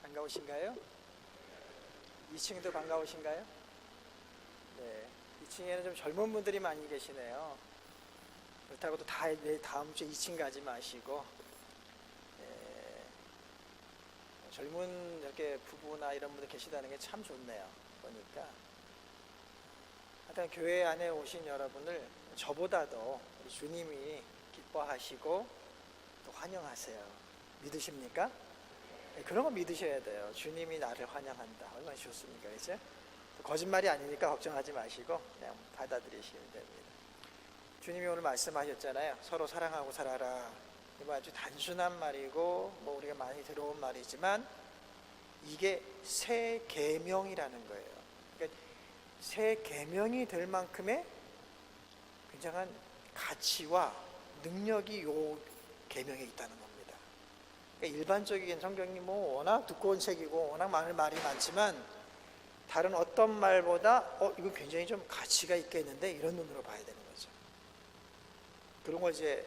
반가우신가요? 2층도 반가우신가요? 네, 2층에는 좀 젊은 분들이 많이 계시네요. 그렇다고 또 다음 주에 2층 가지 마시고, 젊은 이렇게 부부나 이런 분들 계시다는 게 참 좋네요. 보니까 하여튼 교회 안에 오신 여러분을 저보다도 우리 주님이 기뻐하시고 또 환영하세요. 믿으십니까? 네, 그런 거 믿으셔야 돼요. 주님이 나를 환영한다. 얼마나 좋습니까? 그죠? 거짓말이 아니니까 걱정하지 마시고 그냥 받아들이시면 됩니다. 주님이 오늘 말씀하셨잖아요. 서로 사랑하고 살아라. 이거 아주 단순한 말이고 뭐 우리가 많이 들어온 말이지만 이게 새 계명이라는 거예요. 그러니까 새 계명이 될 만큼의 굉장한 가치와 능력이 요 계명에 있다는 겁니다. 그러니까 일반적인 성경이 뭐 워낙 두꺼운 책이고 워낙 많은 말이 많지만 다른 어떤 말보다 이거 굉장히 좀 가치가 있겠는데 이런 눈으로 봐야 되는 거죠. 그런 거 이제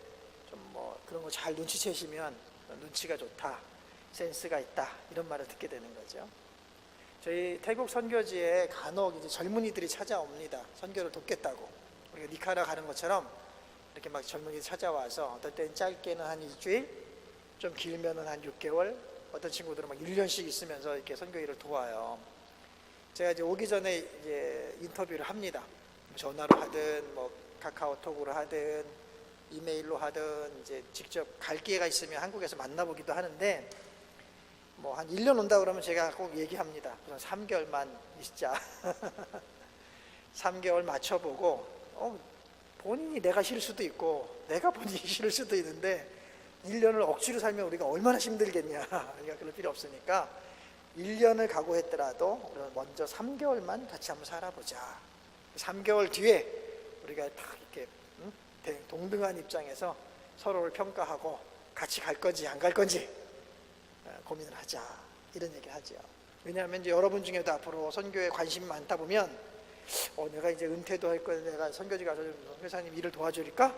좀 뭐 그런 거 잘 눈치채시면 눈치가 좋다, 센스가 있다 이런 말을 듣게 되는 거죠. 저희 태국 선교지에 간혹 이제 젊은이들이 찾아옵니다. 선교를 돕겠다고. 우리가 니카라 가는 것처럼 이렇게 막 젊은이들이 찾아와서 어떨 때는 짧게는 한 일주일, 좀 길면은 한 6개월, 어떤 친구들은 막 1년씩 있으면서 이렇게 선교 일을 도와요. 제가 이제 오기 전에 이제 인터뷰를 합니다. 전화로 하든 뭐 카카오톡으로 하든 이메일로 하든 이제 직접 갈 기회가 있으면 한국에서 만나보기도 하는데 뭐 한 1년 온다 그러면 제가 꼭 얘기합니다. 우선 3개월만 있자. 3개월 맞춰보고 본인이 내가 싫을 수도 있고 내가 본인이 싫을 수도 있는데 1년을 억지로 살면 우리가 얼마나 힘들겠냐. 그러니까 그럴 필요 없으니까 1년을 각오했더라도 먼저 3개월만 같이 한번 살아보자. 3개월 뒤에 우리가 딱 이렇게 동등한 입장에서 서로를 평가하고 같이 갈 건지 안 갈 건지 고민을 하자. 이런 얘기를 하죠. 왜냐하면 이제 여러분 중에도 앞으로 선교에 관심이 많다 보면 내가 이제 은퇴도 할 거야. 내가 선교지 가서 선교사님 일을 도와줄까?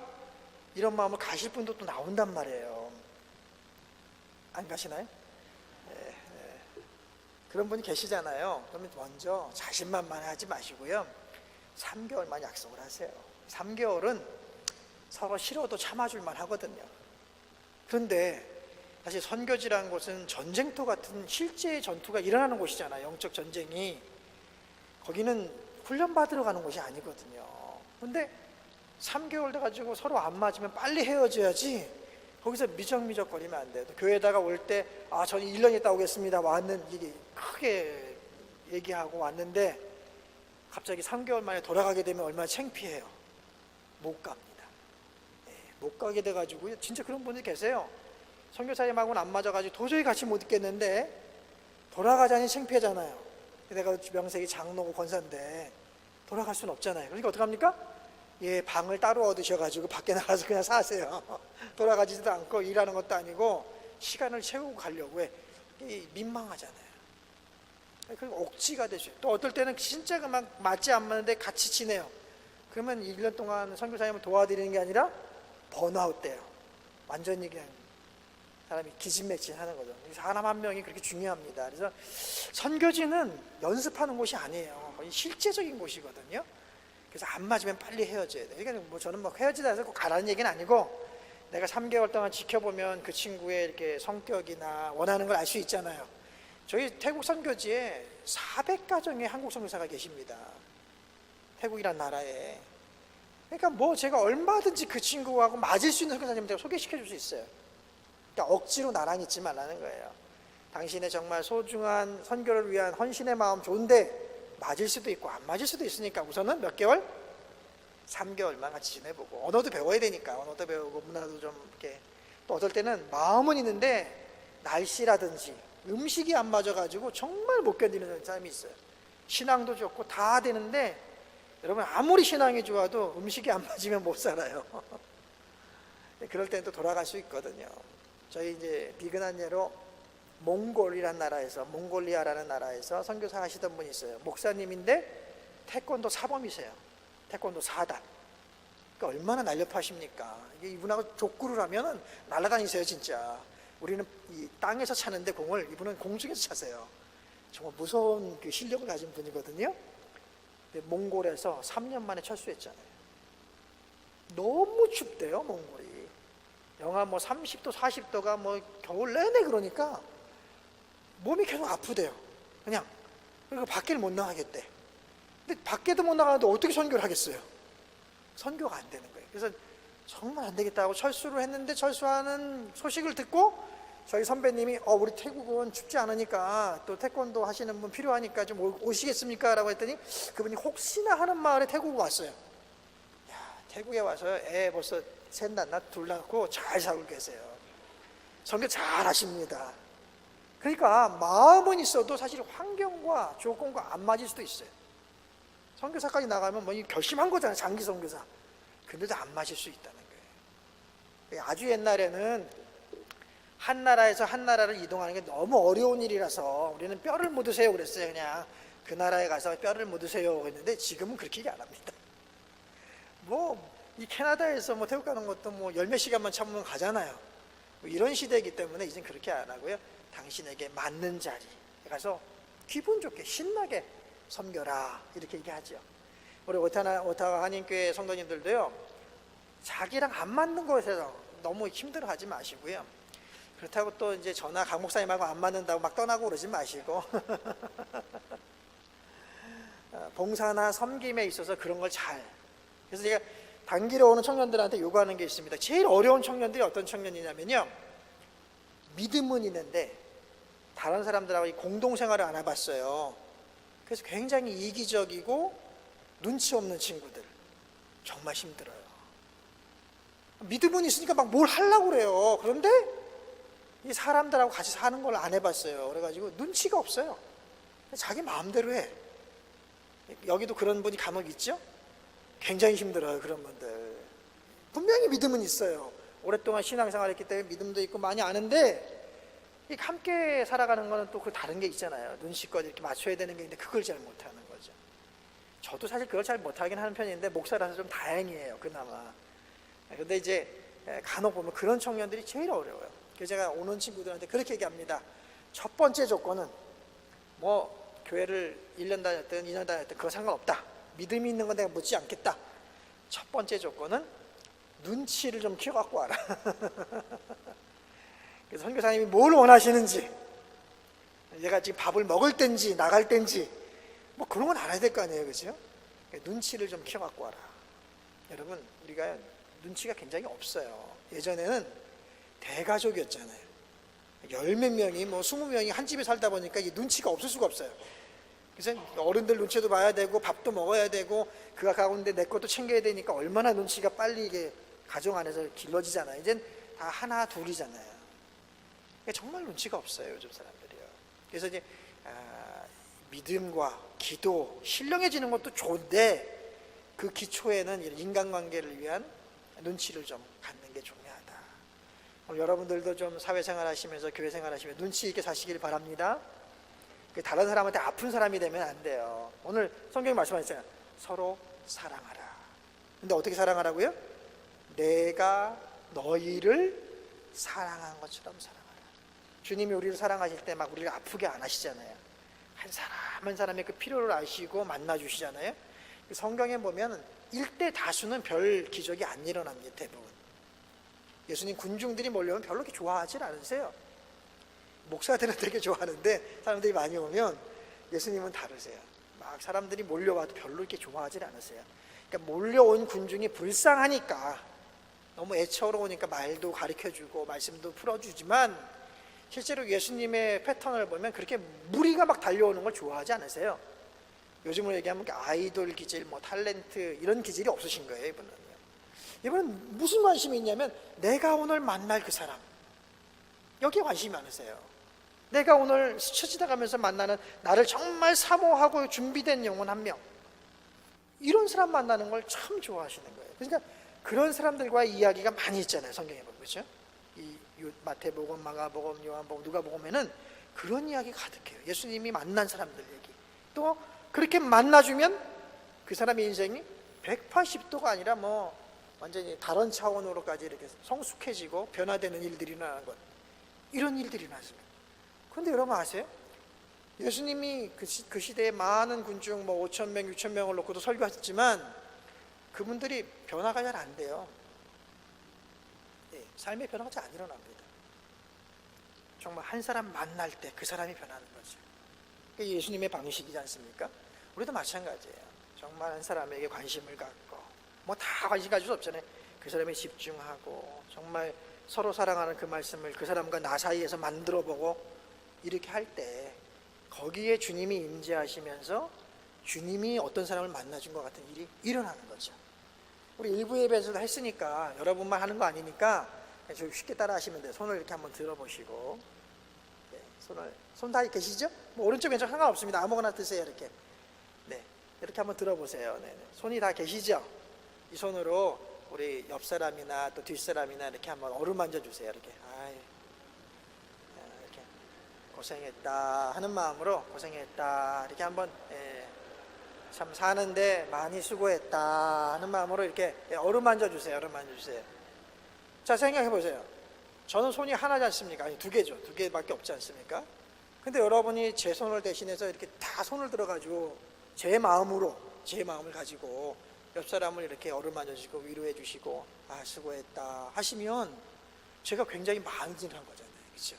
이런 마음을 가실 분도 또 나온단 말이에요. 안 가시나요? 그런 분이 계시잖아요. 그러면 먼저 자신만만하지 마시고요. 3개월만 약속을 하세요. 3개월은 서로 싫어도 참아줄만 하거든요. 그런데 사실 선교지라는 곳은 전쟁터 같은 실제 전투가 일어나는 곳이잖아요. 영적 전쟁이. 거기는 훈련받으러 가는 곳이 아니거든요. 그런데 3개월 돼가지고 서로 안 맞으면 빨리 헤어져야지 거기서 미적미적 거리면 안 돼요. 교회에다가 올 때 저는 1년 있다 오겠습니다. 이게 크게 얘기하고 왔는데 갑자기 3개월 만에 돌아가게 되면 얼마나 창피해요. 못 갑니다. 못 가게 돼가지고 진짜 그런 분들이 계세요. 선교사님하고는 안 맞아가지고 도저히 같이 못 있겠는데 돌아가자니 창피하잖아요. 내가 명색이 장로고 권사인데 돌아갈 수는 없잖아요. 그러니까 어떡합니까? 방을 따로 얻으셔가지고 밖에 나가서 그냥 사세요. 돌아가지도 않고 일하는 것도 아니고 시간을 채우고 가려고 해. 민망하잖아요. 그리고 억지가 되죠. 또 어떨 때는 진짜 막 맞지 안 맞는데 같이 지내요. 그러면 1년 동안 선교사님을 도와드리는 게 아니라 번아웃 돼요. 완전히 그냥 사람이 기진맥진하는 거죠. 사람 한 명이 그렇게 중요합니다. 그래서 선교지는 연습하는 곳이 아니에요. 거의 실제적인 곳이거든요. 그래서 안 맞으면 빨리 헤어져야 돼요. 그러니까 뭐 저는 헤어지다 해서 꼭 가라는 얘기는 아니고 내가 3개월 동안 지켜보면 그 친구의 이렇게 성격이나 원하는 걸 알 수 있잖아요. 저희 태국 선교지에 400가정의 한국 선교사가 계십니다. 태국이란 나라에. 그러니까 뭐 제가 얼마든지 그 친구하고 맞을 수 있는 선교사님을 제가 소개시켜 줄 수 있어요. 그러니까 억지로 나랑 있지 말라는 거예요. 당신의 정말 소중한 선교를 위한 헌신의 마음 좋은데 맞을 수도 있고 안 맞을 수도 있으니까 우선은 몇 개월? 3개월만 같이 지내보고 언어도 배워야 되니까 언어도 배우고 문화도 좀 이렇게 또 어떨 때는 마음은 있는데 날씨라든지 음식이 안 맞아가지고 정말 못 견디는 사람이 있어요. 신앙도 좋고 다 되는데 여러분 아무리 신앙이 좋아도 음식이 안 맞으면 못 살아요. 그럴 때는 또 돌아갈 수 있거든요. 저희 이제 비근한 예로 몽골리아라는 나라에서 선교사 하시던 분이 있어요. 목사님인데 태권도 사범이세요. 태권도 4단. 그러니까 얼마나 날렵하십니까? 이분하고 족구를 하면은 날아다니세요 진짜. 우리는 이 땅에서 차는데 공을 이분은 공중에서 차세요. 정말 무서운 그 실력을 가진 분이거든요. 근데 몽골에서 3년 만에 철수했잖아요. 너무 춥대요, 몽골이. 영하 뭐 30도, 40도가 뭐 겨울 내내 그러니까 몸이 계속 아프대요. 그냥. 그리고 밖에를 못 나가겠대. 근데 밖에도 못 나가는데 어떻게 선교를 하겠어요? 선교가 안 되는 거예요. 그래서 정말 안 되겠다고 철수를 했는데, 철수하는 소식을 듣고 저희 선배님이 우리 태국은 춥지 않으니까 또 태권도 하시는 분 필요하니까 좀 오시겠습니까? 라고 했더니 그분이 혹시나 하는 마을에 태국 왔어요. 야, 태국에 와서 애 벌써 셋 낳나 둘 낳고 잘 살고 계세요. 선교 잘 하십니다. 그러니까 마음은 있어도 사실 환경과 조건과 안 맞을 수도 있어요. 선교사까지 나가면 뭐 결심한 거잖아요, 장기 선교사. 근데도 안 맞을 수 있다는 거예요. 아주 옛날에는 한 나라에서 한 나라를 이동하는 게 너무 어려운 일이라서 우리는 뼈를 묻으세요 그랬어요. 그냥 그 나라에 가서 뼈를 묻으세요 그랬는데 지금은 그렇게 얘기 안 합니다. 뭐 이 캐나다에서 뭐 태국 가는 것도 뭐 열 몇 시간만 참으면 가잖아요. 뭐 이런 시대이기 때문에 이젠 그렇게 안 하고요. 당신에게 맞는 자리에 가서 기분 좋게 신나게 섬겨라, 이렇게 얘기하죠. 우리 오타와 한인교회 성도님들도요, 자기랑 안 맞는 것에서 너무 힘들어하지 마시고요. 그렇다고 또 이제 저나 강 목사님하고 안 맞는다고 막 떠나고 그러지 마시고 봉사나 섬김에 있어서 그런 걸 잘. 그래서 제가 단기로 오는 청년들한테 요구하는 게 있습니다. 제일 어려운 청년들이 어떤 청년이냐면요, 믿음은 있는데 다른 사람들하고 공동생활을 안 해봤어요. 그래서 굉장히 이기적이고 눈치 없는 친구들, 정말 힘들어요. 믿음은 있으니까 막 뭘 하려고 그래요. 그런데 이 사람들하고 같이 사는 걸 안 해봤어요. 그래가지고 눈치가 없어요. 자기 마음대로 해. 여기도 그런 분이 간혹 있죠? 굉장히 힘들어요, 그런 분들. 분명히 믿음은 있어요. 오랫동안 신앙생활 했기 때문에 믿음도 있고 많이 아는데, 함께 살아가는 거는 또 그 다른 게 있잖아요. 눈치껏 이렇게 맞춰야 되는 게 있는데 그걸 잘 못하는 거죠. 저도 사실 그걸 잘 못하긴 하는 편인데 목사라서 좀 다행이에요, 그나마. 근데 이제 간혹 보면 그런 청년들이 제일 어려워요. 그래서 제가 오는 친구들한테 그렇게 얘기합니다. 첫 번째 조건은 뭐 교회를 1년 다녔든 2년 다녔든 그거 상관없다. 믿음이 있는 건 내가 묻지 않겠다. 첫 번째 조건은 눈치를 좀 키워갖고 와라. 그래서 선교사님이 뭘 원하시는지, 얘가 지금 밥을 먹을 땐지 나갈 땐지 뭐 그런 건 알아야 될 거 아니에요, 그죠? 눈치를 좀 키워갖고 와라. 여러분, 우리가 눈치가 굉장히 없어요. 예전에는 대가족이었잖아요. 열 몇 명이 뭐 20명이 한 집에 살다 보니까 이 눈치가 없을 수가 없어요. 그래서 어른들 눈치도 봐야 되고 밥도 먹어야 되고 그가 가운데 내 것도 챙겨야 되니까 얼마나 눈치가 빨리 이게 가정 안에서 길러지잖아요. 이젠 다 하나 둘이잖아요. 정말 눈치가 없어요, 요즘 사람들이요. 그래서 이제 믿음과 기도, 신령해지는 것도 좋은데 그 기초에는 이런 인간관계를 위한 눈치를 좀 갖는 게 중요하다. 여러분들도 좀 사회생활 하시면서 교회생활 하시면서 눈치 있게 사시길 바랍니다. 다른 사람한테 아픈 사람이 되면 안 돼요. 오늘 성경이 말씀하셨잖아요. 서로 사랑하라. 근데 어떻게 사랑하라고요? 내가 너희를 사랑한 것처럼 사랑하라. 주님이 우리를 사랑하실 때 막 우리를 아프게 안 하시잖아요. 한 사람 한 사람의 그 필요를 아시고 만나주시잖아요. 성경에 보면 일대 다수는 별 기적이 안 일어납니다. 대부분. 예수님 군중들이 몰려오면 별로 그렇게 좋아하지 않으세요. 목사들은 되게 좋아하는데 사람들이 많이 오면 예수님은 다르세요. 막 사람들이 몰려와도 별로 이렇게 좋아하지 않으세요. 그러니까 몰려온 군중이 불쌍하니까, 너무 애처로우니까 말도 가르쳐주고 말씀도 풀어주지만 실제로 예수님의 패턴을 보면 그렇게 무리가 막 달려오는 걸 좋아하지 않으세요. 요즘으로 얘기하면 아이돌 기질, 뭐 탤런트 이런 기질이 없으신 거예요. 이분은 무슨 관심이 있냐면 내가 오늘 만날 그 사람, 여기에 관심이 많으세요. 내가 오늘 스쳐 지나가면서 만나는 나를 정말 사모하고 준비된 영혼 한 명, 이런 사람 만나는 걸 참 좋아하시는 거예요. 그러니까 그런 사람들과의 이야기가 많이 있잖아요, 성경에 보면. 그렇죠? 이 마태복음, 마가복음, 요한복음, 누가복음에는 그런 이야기 가득해요. 예수님이 만난 사람들 얘기. 또 그렇게 만나주면 그 사람의 인생이 180도가 아니라 뭐 완전히 다른 차원으로까지 이렇게 성숙해지고 변화되는 일들이 일어나는 것, 이런 일들이 일어났습니다. 그런데 여러분 아세요? 예수님이 그 시대에 많은 군중 5천 명, 6천 명을 놓고도 설교하셨지만 그분들이 변화가 잘 안 돼요. 삶의 변화가 잘 안 일어납니다. 정말 한 사람 만날 때 그 사람이 변하는 거죠. 그게 예수님의 방식이지 않습니까? 우리도 마찬가지예요. 정말 한 사람에게 관심을 갖고 다 관심 가질 수 없잖아요. 그 사람에 집중하고 정말 서로 사랑하는 그 말씀을 그 사람과 나 사이에서 만들어보고 이렇게 할 때 거기에 주님이 임재하시면서 주님이 어떤 사람을 만나준 것 같은 일이 일어나는 거죠. 우리 일부 예배에서도 했으니까 여러분만 하는 거 아니니까 좀 쉽게 따라 하시면 돼요. 손을 이렇게 한번 들어보시고, 손 다 계시죠? 오른쪽 왼쪽 상관없습니다. 아무거나 드세요. 이렇게. 네, 이렇게 한번 들어보세요. 네. 손이 다 계시죠? 이 손으로 우리 옆 사람이나 또 뒷 사람이나 이렇게 한번 어루만져 주세요. 이렇게. 이렇게 고생했다 하는 마음으로 고생했다 이렇게 한번 참 사는데 많이 수고했다 하는 마음으로 이렇게 어루만져 주세요. 어루만져 주세요. 자, 생각해 보세요. 저는 손이 하나지 않습니까? 아니, 두 개죠. 두 개밖에 없지 않습니까? 근데 여러분이 제 손을 대신해서 이렇게 다 손을 들어가지고 제 마음을 가지고 옆 사람을 이렇게 어루만져 주시고 위로해 주시고 수고했다 하시면 제가 굉장히 많이 진한 거잖아요. 그렇죠?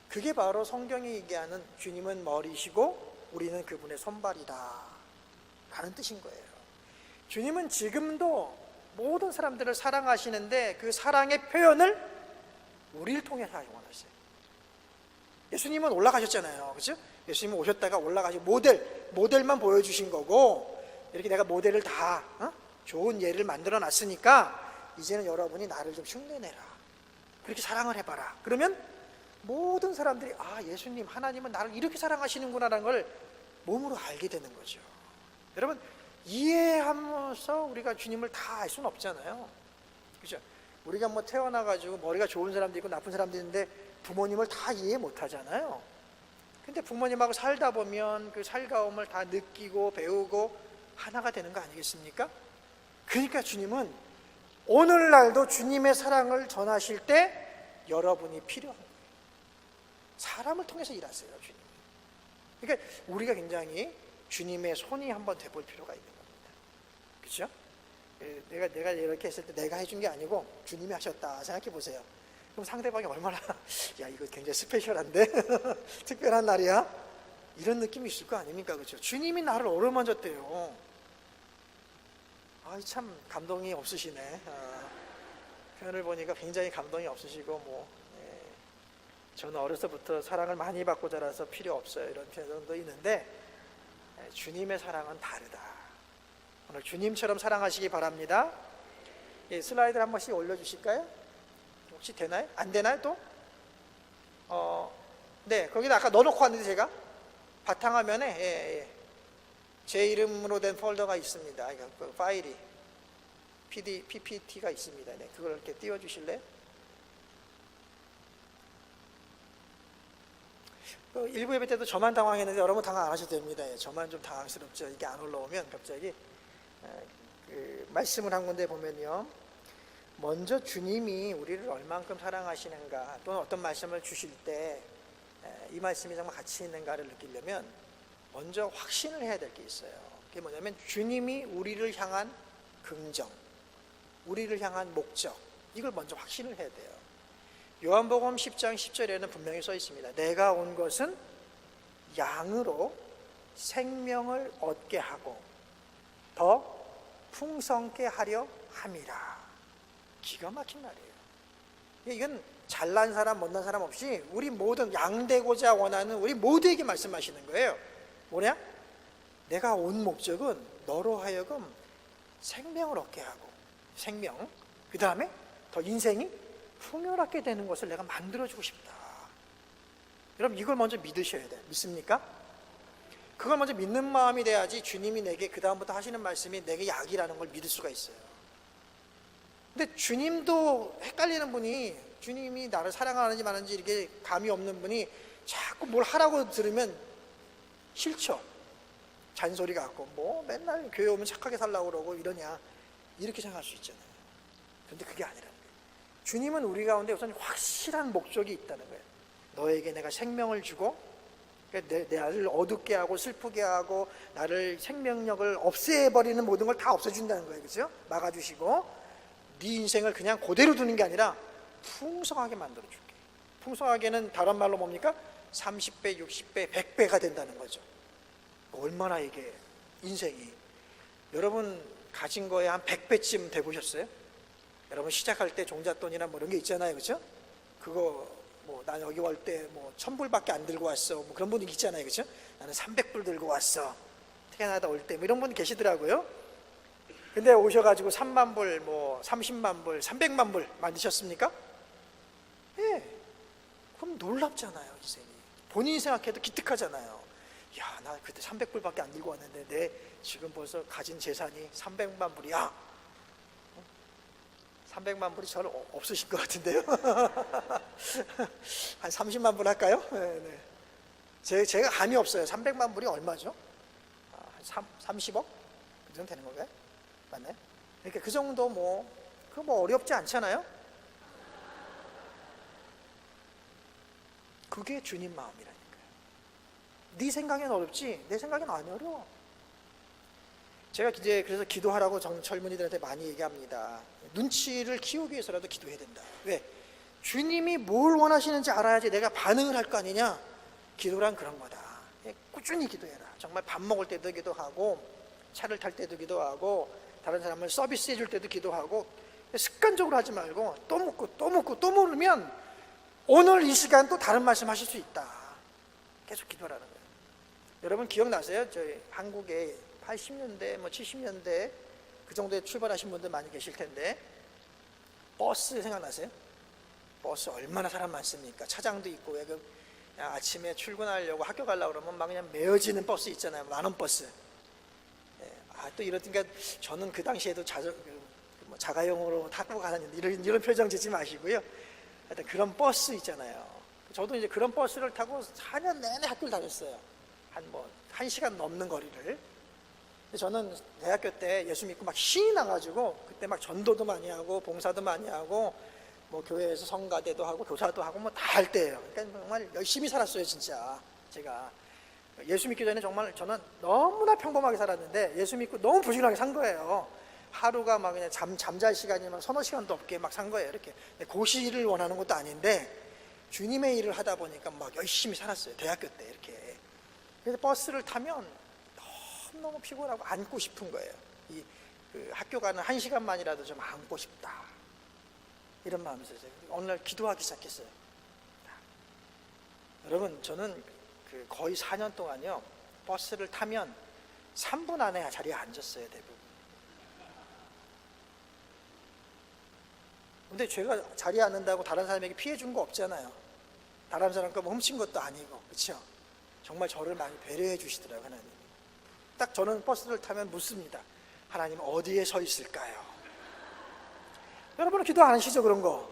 그게 바로 성경이 얘기하는 주님은 머리시고 우리는 그분의 손발이다 라는 뜻인 거예요. 주님은 지금도 모든 사람들을 사랑하시는데 그 사랑의 표현을 우리를 통해서 원하세요. 예수님은 올라가셨잖아요. 그렇죠? 예수님은 오셨다가 올라가시고 모델만 보여주신 거고 이렇게 내가 모델을 다 좋은 예를 만들어 놨으니까 이제는 여러분이 나를 좀 흉내내라. 그렇게 사랑을 해봐라. 그러면 모든 사람들이 예수님 하나님은 나를 이렇게 사랑하시는구나라는 걸 몸으로 알게 되는 거죠. 여러분 이해하면서 우리가 주님을 다 알 수는 없잖아요. 그렇죠? 우리가 태어나가지고 머리가 좋은 사람도 있고 나쁜 사람도 있는데 부모님을 다 이해 못 하잖아요. 근데 부모님하고 살다 보면 그 살가움을 다 느끼고 배우고 하나가 되는 거 아니겠습니까? 그러니까 주님은 오늘날도 주님의 사랑을 전하실 때 여러분이 필요한 거예요. 사람을 통해서 일하세요, 주님. 그러니까 우리가 굉장히 주님의 손이 한번 돼볼 필요가 있는 겁니다. 그렇죠? 내가 이렇게 했을 때 내가 해준 게 아니고 주님이 하셨다 생각해 보세요. 그럼 상대방이 얼마나 이거 굉장히 스페셜한데 특별한 날이야? 이런 느낌이 있을 거 아닙니까? 그렇죠? 주님이 나를 어루만졌대요. 참 감동이 없으시네. 표현을 보니까 굉장히 감동이 없으시고 저는 어려서부터 사랑을 많이 받고 자라서 필요 없어요 이런 표현도 있는데 주님의 사랑은 다르다. 오늘 주님처럼 사랑하시기 바랍니다. 슬라이드를 한 번씩 올려주실까요? 혹시 되나요? 안 되나요 또? 네, 거기다 아까 넣어놓고 왔는데 제가 바탕화면에 제 이름으로 된 폴더가 있습니다. 그 파일이 PPT가 있습니다. 네, 그걸 이렇게 띄워주실래요? 일부 예배 때도 저만 당황했는데 여러분 당황 안 하셔도 됩니다. 저만 좀 당황스럽죠. 이게 안 올라오면 갑자기 말씀을 한 군데 보면요, 먼저 주님이 우리를 얼만큼 사랑하시는가 또는 어떤 말씀을 주실 때 이 말씀이 정말 가치 있는가를 느끼려면 먼저 확신을 해야 될 게 있어요. 그게 뭐냐면 주님이 우리를 향한 긍정, 우리를 향한 목적, 이걸 먼저 확신을 해야 돼요. 요한복음 10장 10절에는 분명히 써 있습니다. 내가 온 것은 양으로 생명을 얻게 하고 더 풍성케 하려 함이라. 기가 막힌 말이에요. 이건 잘난 사람 못난 사람 없이 우리 모든 양되고자 원하는 우리 모두에게 말씀하시는 거예요. 뭐냐? 내가 온 목적은 너로 하여금 생명을 얻게 하고, 생명, 그 다음에 더 인생이 풍요롭게 되는 것을 내가 만들어주고 싶다. 여러분 이걸 먼저 믿으셔야 돼요. 믿습니까? 그걸 먼저 믿는 마음이 돼야지 주님이 내게 그 다음부터 하시는 말씀이 내게 약이라는 걸 믿을 수가 있어요. 근데 주님도 헷갈리는 분이, 주님이 나를 사랑하는지 마는지 이렇게 감이 없는 분이 자꾸 뭘 하라고 들으면 싫죠. 잔소리 같고 맨날 교회 오면 착하게 살라고 그러고 이러냐, 이렇게 생각할 수 있잖아요. 그런데 그게 아니라는 거예요. 주님은 우리 가운데 우선 확실한 목적이 있다는 거예요. 너에게 내가 생명을 주고 나를 어둡게 하고 슬프게 하고 나를 생명력을 없애버리는 모든 걸 다 없애준다는 거예요. 그죠? 막아주시고 네 인생을 그냥 그대로 두는 게 아니라 풍성하게 만들어줄게. 풍성하게는 다른 말로 뭡니까? 30배, 60배, 100배가 된다는 거죠. 얼마나 이게 인생이, 여러분 가진 거에 한 100배쯤 돼보셨어요? 여러분 시작할 때 종잣돈이나 뭐 이런 게 있잖아요. 그죠? 그거 뭐 나 여기 올 때 뭐 1000불밖에 안 들고 왔어, 뭐 그런 분이 있잖아요. 그죠? 나는 300불 들고 왔어, 태어나다 올 때, 뭐 이런 분 계시더라고요. 근데 오셔가지고 3만 불, 뭐 30만 불, 300만 불 만드셨습니까? 예. 그럼 놀랍잖아요. 인생이 본인이 생각해도 기특하잖아요. 야, 나 그때 300불밖에 안 들고 왔는데 내 지금 벌써 가진 재산이 300만 불이야. 300만 불이 잘 없으신 것 같은데요. 한 30만 불 할까요? 네. 제가 감이 없어요. 300만 불이 얼마죠? 30억? 그 정도 되는 건가요? 맞나요? 그러니까 그 정도 그거 뭐 어렵지 않잖아요? 그게 주님 마음이라니까요. 네 생각엔 어렵지 내 생각엔 안 어려워. 제가 이제 그래서 기도하라고 젊은이들한테 많이 얘기합니다. 눈치를 키우기 위해서라도 기도해야 된다. 왜? 주님이 뭘 원하시는지 알아야지 내가 반응을 할 거 아니냐. 기도란 그런 거다. 꾸준히 기도해라. 정말 밥 먹을 때도 기도하고, 차를 탈 때도 기도하고, 다른 사람을 서비스 해줄 때도 기도하고, 습관적으로 하지 말고 또 묻고 또 묻고 또 물으면 오늘 이 시간 또 다른 말씀 하실 수 있다. 계속 기도하라는 거예요. 여러분 기억나세요? 저희 한국에 80년대, 70년대 그 정도에 출발하신 분들 많이 계실 텐데, 버스 생각나세요? 버스 얼마나 사람 많습니까? 차장도 있고, 아침에 출근하려고 학교 가려고 그러면 막 그냥 메어지는 버스 있잖아요. 만원 버스. 또 이러니까 저는 그 당시에도 자가용으로 타고 가는 이런 표정 짓지 마시고요. 하여튼 그런 버스 있잖아요. 저도 이제 그런 버스를 타고 4년 내내 학교를 다녔어요. 한 1시간 넘는 거리를. 저는 대학교 때 예수 믿고 막 신이 나가지고 그때 막 전도도 많이 하고 봉사도 많이 하고 뭐 교회에서 성가대도 하고 교사도 하고 뭐 다 할 때예요. 그러니까 정말 열심히 살았어요. 진짜 제가 예수 믿기 전에 정말 저는 너무나 평범하게 살았는데 예수 믿고 너무 부지런하게 산 거예요. 하루가 막 그냥 잠잘 시간이 막 서너 시간도 없게 막 산 거예요. 이렇게 고시를 원하는 것도 아닌데 주님의 일을 하다 보니까 막 열심히 살았어요. 대학교 때 이렇게. 그래서 버스를 타면 너무 피곤하고 앉고 싶은 거예요. 그 학교 가는 1시간만이라도 좀 앉고 싶다, 이런 마음이 있어요. 어느 날 기도하기 시작했어요. 여러분 저는 거의 4년 동안요 버스를 타면 3분 안에 자리에 앉았어요. 대부분. 근데 제가 자리에 앉는다고 다른 사람에게 피해 준 거 없잖아요. 다른 사람 거 뭐 훔친 것도 아니고. 그렇죠? 정말 저를 많이 배려해 주시더라고요. 하나님. 딱 저는 버스를 타면 묻습니다. 하나님 어디에 서 있을까요? 여러분은 기도 안 하시죠? 그런 거.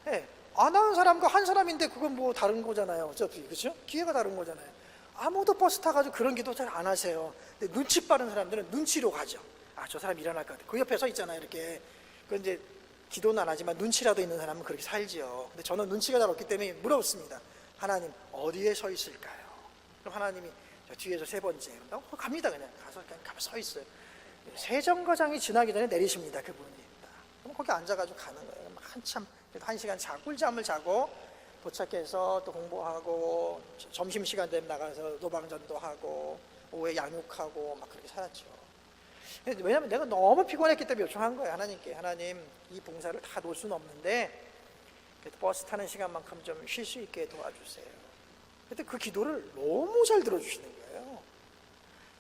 네. 안 하는 사람과 한 사람인데 그건 뭐 다른 거잖아요. 어차피. 그렇죠? 기회가 다른 거잖아요. 아무도 버스 타가지고 그런 기도 잘 안 하세요. 근데 눈치 빠른 사람들은 눈치로 가죠. 저 사람 일어날 것 같아. 그 옆에 서 있잖아요. 이렇게. 그 이제 기도는 안 하지만 눈치라도 있는 사람은 그렇게 살지요. 근데 저는 눈치가 잘 없기 때문에 물어봤습니다. 하나님 어디에 서 있을까요? 그럼 하나님이 저 뒤에서 3번째. 갑니다. 그냥 가서 서 있어요. 세정거장이 지나기 전에 내리십니다. 그분이. 그럼 거기 앉아가지고 가는 거예요. 한참 1시간 꿀잠을 자고 도착해서 또 공부하고 점심시간 되면 나가서 노방전도 하고 오후에 양육하고 막 그렇게 살았죠. 왜냐하면 내가 너무 피곤했기 때문에 요청한 거예요. 하나님께. 하나님 이 봉사를 다 놓을 수는 없는데 버스 타는 시간만큼 좀 쉴 수 있게 도와주세요. 근데 그 기도를 너무 잘 들어주시는 거예요.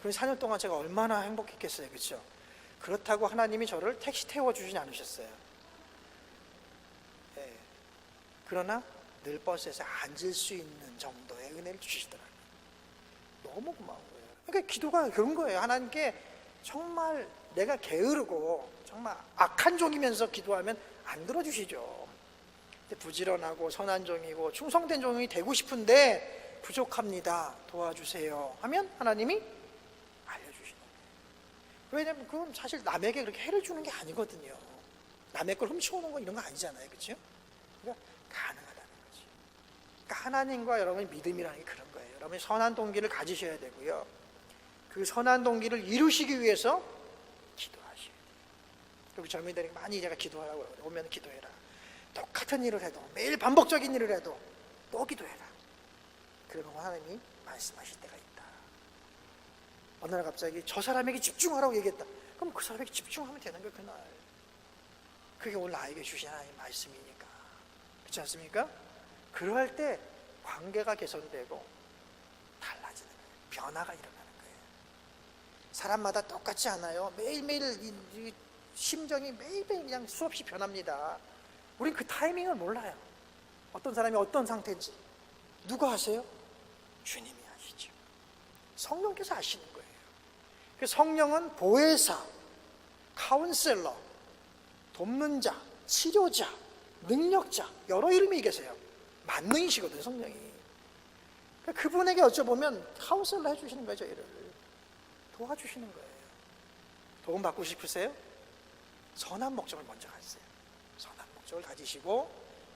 그래서 4년 동안 제가 얼마나 행복했겠어요. 그렇죠? 그렇다고 하나님이 저를 택시 태워주시지 않으셨어요. 네. 그러나 늘 버스에서 앉을 수 있는 정도의 은혜를 주시더라고요. 너무 고마운 거예요. 그러니까 기도가 그런 거예요. 하나님께 정말 내가 게으르고 정말 악한 종이면서 기도하면 안 들어주시죠. 부지런하고 선한 종이고 충성된 종이 되고 싶은데 부족합니다. 도와주세요 하면 하나님이 알려주시는 거예요. 왜냐하면 그건 사실 남에게 그렇게 해를 주는 게 아니거든요. 남의 걸 훔쳐오는 거 이런 거 아니잖아요. 그렇죠? 그러니까 가능하다는 거지. 그러니까 하나님과 여러분의 믿음이라는 게 그런 거예요. 여러분이 선한 동기를 가지셔야 되고요. 그 선한 동기를 이루시기 위해서 기도하셔야 돼요. 그리고 젊은이들에게 많이 제가 기도하라고 그래요. 오면 기도해라. 똑같은 일을 해도, 매일 반복적인 일을 해도 또 기도해라. 그러면 하나님이 말씀하실 때가 있다. 어느 날 갑자기 저 사람에게 집중하라고 얘기했다. 그럼 그 사람에게 집중하면 되는 거예요. 그날. 그게 오늘 나에게 주신 하나님의 말씀이니까. 그렇지 않습니까? 그럴 때 관계가 개선되고 달라지는 거예요. 변화가 일어나는 거예요. 사람마다 똑같지 않아요. 매일매일 이 심정이 매일매일 그냥 수없이 변합니다. 우린 그 타이밍을 몰라요. 어떤 사람이 어떤 상태인지. 누가 아세요? 주님이 아시죠. 성령께서 아시는 거예요. 그 성령은 보혜사, 카운셀러, 돕는 자, 치료자, 능력자, 여러 이름이 계세요. 만능이시거든요, 성령이. 그러니까 그분에게 어쩌보면 카운셀러 해주시는 거예요, 저희를. 도와주시는 거예요. 도움 받고 싶으세요? 선한 목적을 먼저 가지세요. 선한 목적을 가지시고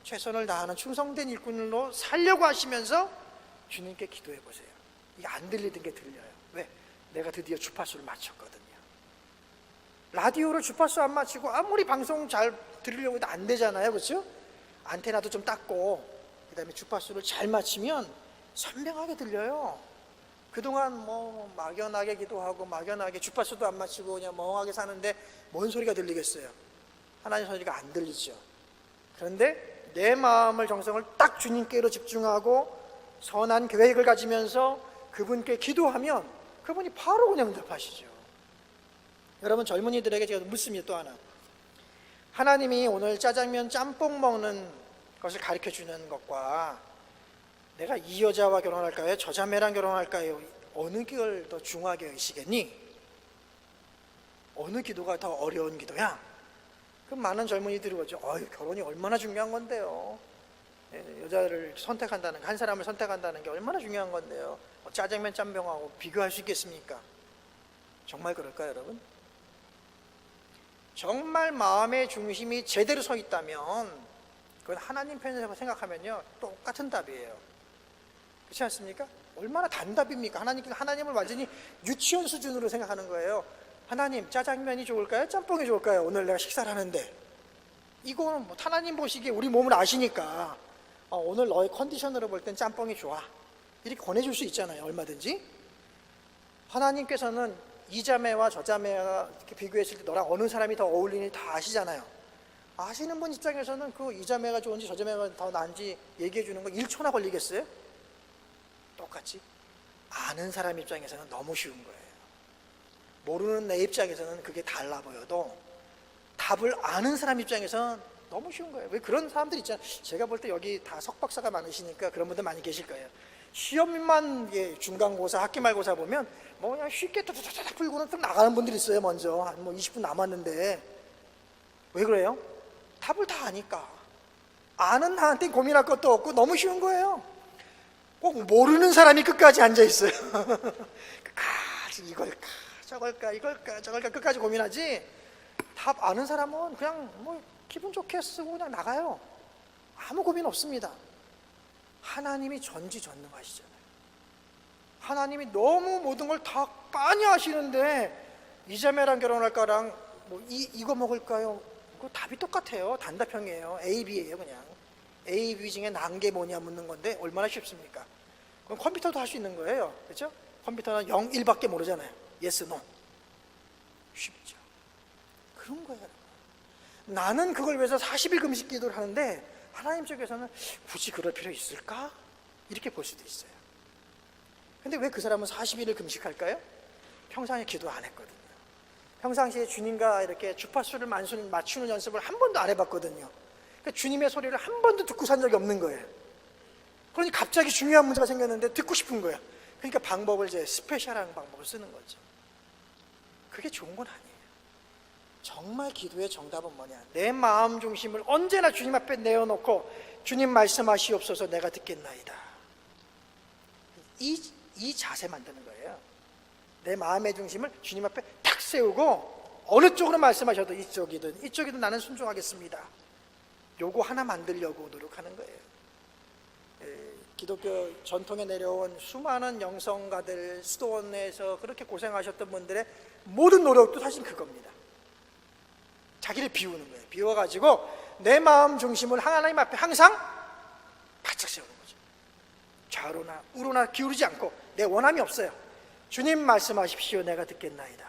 최선을 다하는 충성된 일꾼으로 살려고 하시면서 주님께 기도해 보세요. 이게 안 들리던 게 들려요. 왜? 내가 드디어 주파수를 맞췄거든요. 라디오를 주파수 안 맞추고 아무리 방송 잘 들으려고 해도 안 되잖아요. 그렇죠? 안테나도 좀 닦고 그 다음에 주파수를 잘 맞추면 선명하게 들려요. 그동안 뭐 막연하게 기도하고 막연하게 주파수도 안 맞추고 그냥 멍하게 사는데 뭔 소리가 들리겠어요? 하나님 소리가 안 들리죠. 그런데 내 마음을 정성을 딱 주님께로 집중하고 선한 계획을 가지면서 그분께 기도하면 그분이 바로 그냥 응답하시죠. 여러분 젊은이들에게 제가 묻습니다. 또 하나, 하나님이 오늘 짜장면 짬뽕 먹는 것을 가르쳐 주는 것과 내가 이 여자와 결혼할까요? 저 자매랑 결혼할까요? 어느 걸 더 중하게 여기시겠니? 어느 기도가 더 어려운 기도야? 그럼 많은 젊은이들이 그러죠. 결혼이 얼마나 중요한 건데요. 여자를 선택한다는 한 사람을 선택한다는 게 얼마나 중요한 건데요. 짜장면 짬뽕하고 비교할 수 있겠습니까? 정말 그럴까요, 여러분? 정말 마음의 중심이 제대로 서 있다면 그건 하나님 편에서 생각하면요 똑같은 답이에요. 그렇지 않습니까? 얼마나 단답입니까? 하나님을 완전히 유치원 수준으로 생각하는 거예요. 하나님, 짜장면이 좋을까요? 짬뽕이 좋을까요? 오늘 내가 식사를 하는데. 이거는 뭐 하나님 보시기에 우리 몸을 아시니까 오늘 너의 컨디션으로 볼 땐 짬뽕이 좋아. 이렇게 권해줄 수 있잖아요. 얼마든지. 하나님께서는 이 자매와 저 자매가 이렇게 비교했을 때 너랑 어느 사람이 더 어울리는지 다 아시잖아요. 아시는 분 입장에서는 그 이 자매가 좋은지 저 자매가 더 나은지 얘기해 주는 거 1초나 걸리겠어요? 똑같이 아는 사람 입장에서는 너무 쉬운 거예요. 모르는 내 입장에서는 그게 달라 보여도 답을 아는 사람 입장에서는 너무 쉬운 거예요. 왜 그런 사람들 있잖아요. 제가 볼 때 여기 다 석박사가 많으시니까 그런 분들 많이 계실 거예요. 시험만 중간고사, 학기말고사 보면 뭐 그냥 쉽게 뚜뚜뚜뚜 풀고는 또 나가는 분들이 있어요. 먼저 한 뭐 20분 남았는데 왜 그래요? 답을 다 아니까. 아는 나한테 고민할 것도 없고 너무 쉬운 거예요. 꼭 모르는 사람이 끝까지 앉아 있어요. 끝까지 이걸까 저걸까 이걸까 저걸까 끝까지 고민하지. 답 아는 사람은 그냥 뭐 기분 좋게 쓰고 그냥 나가요. 아무 고민 없습니다. 하나님이 전지전능하시잖아요. 하나님이 너무 모든 걸 다 빤히 하시는데 이 자매랑 결혼할까랑 뭐 이거 먹을까요? 그 답이 똑같아요. 단답형이에요. A, B예요. 그냥 A, B 중에 난 게 뭐냐 묻는 건데 얼마나 쉽습니까? 그럼 컴퓨터도 할 수 있는 거예요. 그렇죠? 컴퓨터는 0, 1밖에 모르잖아요. Yes, No. 쉽죠. 그런 거예요. 나는 그걸 위해서 40일 금식 기도를 하는데 하나님 쪽에서는 굳이 그럴 필요 있을까? 이렇게 볼 수도 있어요. 근데 왜 그 사람은 40일을 금식할까요? 평상시에 기도 안 했거든요. 평상시에 주님과 이렇게 주파수를 맞추는 연습을 한 번도 안 해봤거든요. 그러니까 주님의 소리를 한 번도 듣고 산 적이 없는 거예요. 그러니 갑자기 중요한 문제가 생겼는데 듣고 싶은 거예요. 그러니까 방법을 스페셜한 방법을 쓰는 거죠. 그게 좋은 건 아니에요. 정말 기도의 정답은 뭐냐? 내 마음 중심을 언제나 주님 앞에 내어놓고 주님 말씀하시옵소서 내가 듣겠나이다. 이 자세 만드는 거예요. 내 마음의 중심을 주님 앞에 탁 세우고 어느 쪽으로 말씀하셔도 이쪽이든 나는 순종하겠습니다. 요거 하나 만들려고 노력하는 거예요. 기독교 전통에 내려온 수많은 영성가들, 수도원에서 그렇게 고생하셨던 분들의 모든 노력도 사실 그겁니다. 자기를 비우는 거예요. 비워가지고 내 마음 중심을 하나님 앞에 항상 바짝 세우는 거죠. 좌로나 우로나 기울이지 않고 내 원함이 없어요. 주님 말씀하십시오. 내가 듣겠나이다.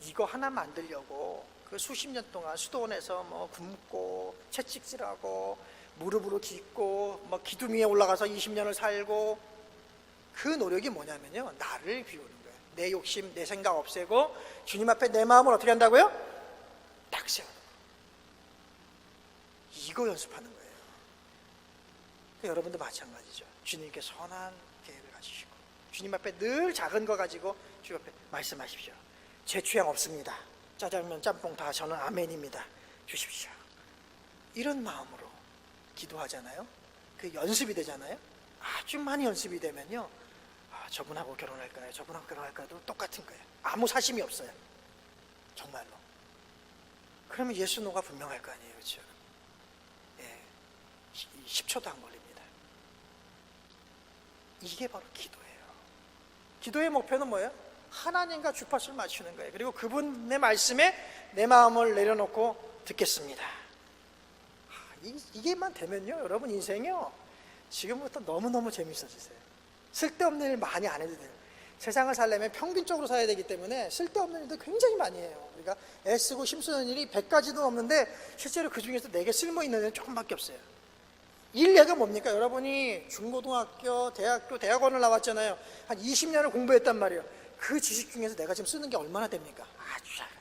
이거 하나 만들려고 그 수십 년 동안 수도원에서 뭐 굶고 채찍질하고 무릎으로 깃고 뭐 기둥 위에 올라가서 20년을 살고, 그 노력이 뭐냐면요, 나를 비우는 거예요. 내 욕심, 내 생각 없애고 주님 앞에 내 마음을 어떻게 한다고요? 딱 세우는 거예요. 이거 연습하는 거예요. 여러분도 마찬가지죠. 주님께 선한 계획을 가지시고 주님 앞에 늘 작은 거 가지고 주님 앞에 말씀하십시오. 제 취향 없습니다. 짜장면, 짬뽕 다 저는 아멘입니다. 주십시오. 이런 마음으로 기도하잖아요. 그 연습이 되잖아요. 아주 많이 연습이 되면요, 저분하고 결혼할까요? 저분하고 결혼할까요?도 똑같은 거예요. 아무 사심이 없어요. 정말로. 그러면 예수 노가 분명할 거 아니에요. 그렇죠? 예, 10초도 안 걸립니다. 이게 바로 기도예요. 기도의 목표는 뭐예요? 하나님과 주파수를 맞추는 거예요. 그리고 그분의 말씀에 내 마음을 내려놓고 듣겠습니다. 이게만 되면요, 여러분 인생이요, 지금부터 너무너무 재밌어지세요. 쓸데없는 일 많이 안 해도 돼요. 세상을 살려면 평균적으로 살아야 되기 때문에 쓸데없는 일도 굉장히 많이 해요. 우리가 애쓰고 힘쓰는 일이 100가지도 넘는데 실제로 그 중에서 내게 쓸모있는 일은 조금밖에 없어요. 일 얘가 뭡니까? 여러분이 중고등학교, 대학교, 대학원을 나왔잖아요. 한 20년을 공부했단 말이에요. 그 지식 중에서 내가 지금 쓰는 게 얼마나 됩니까? 아주 작아요.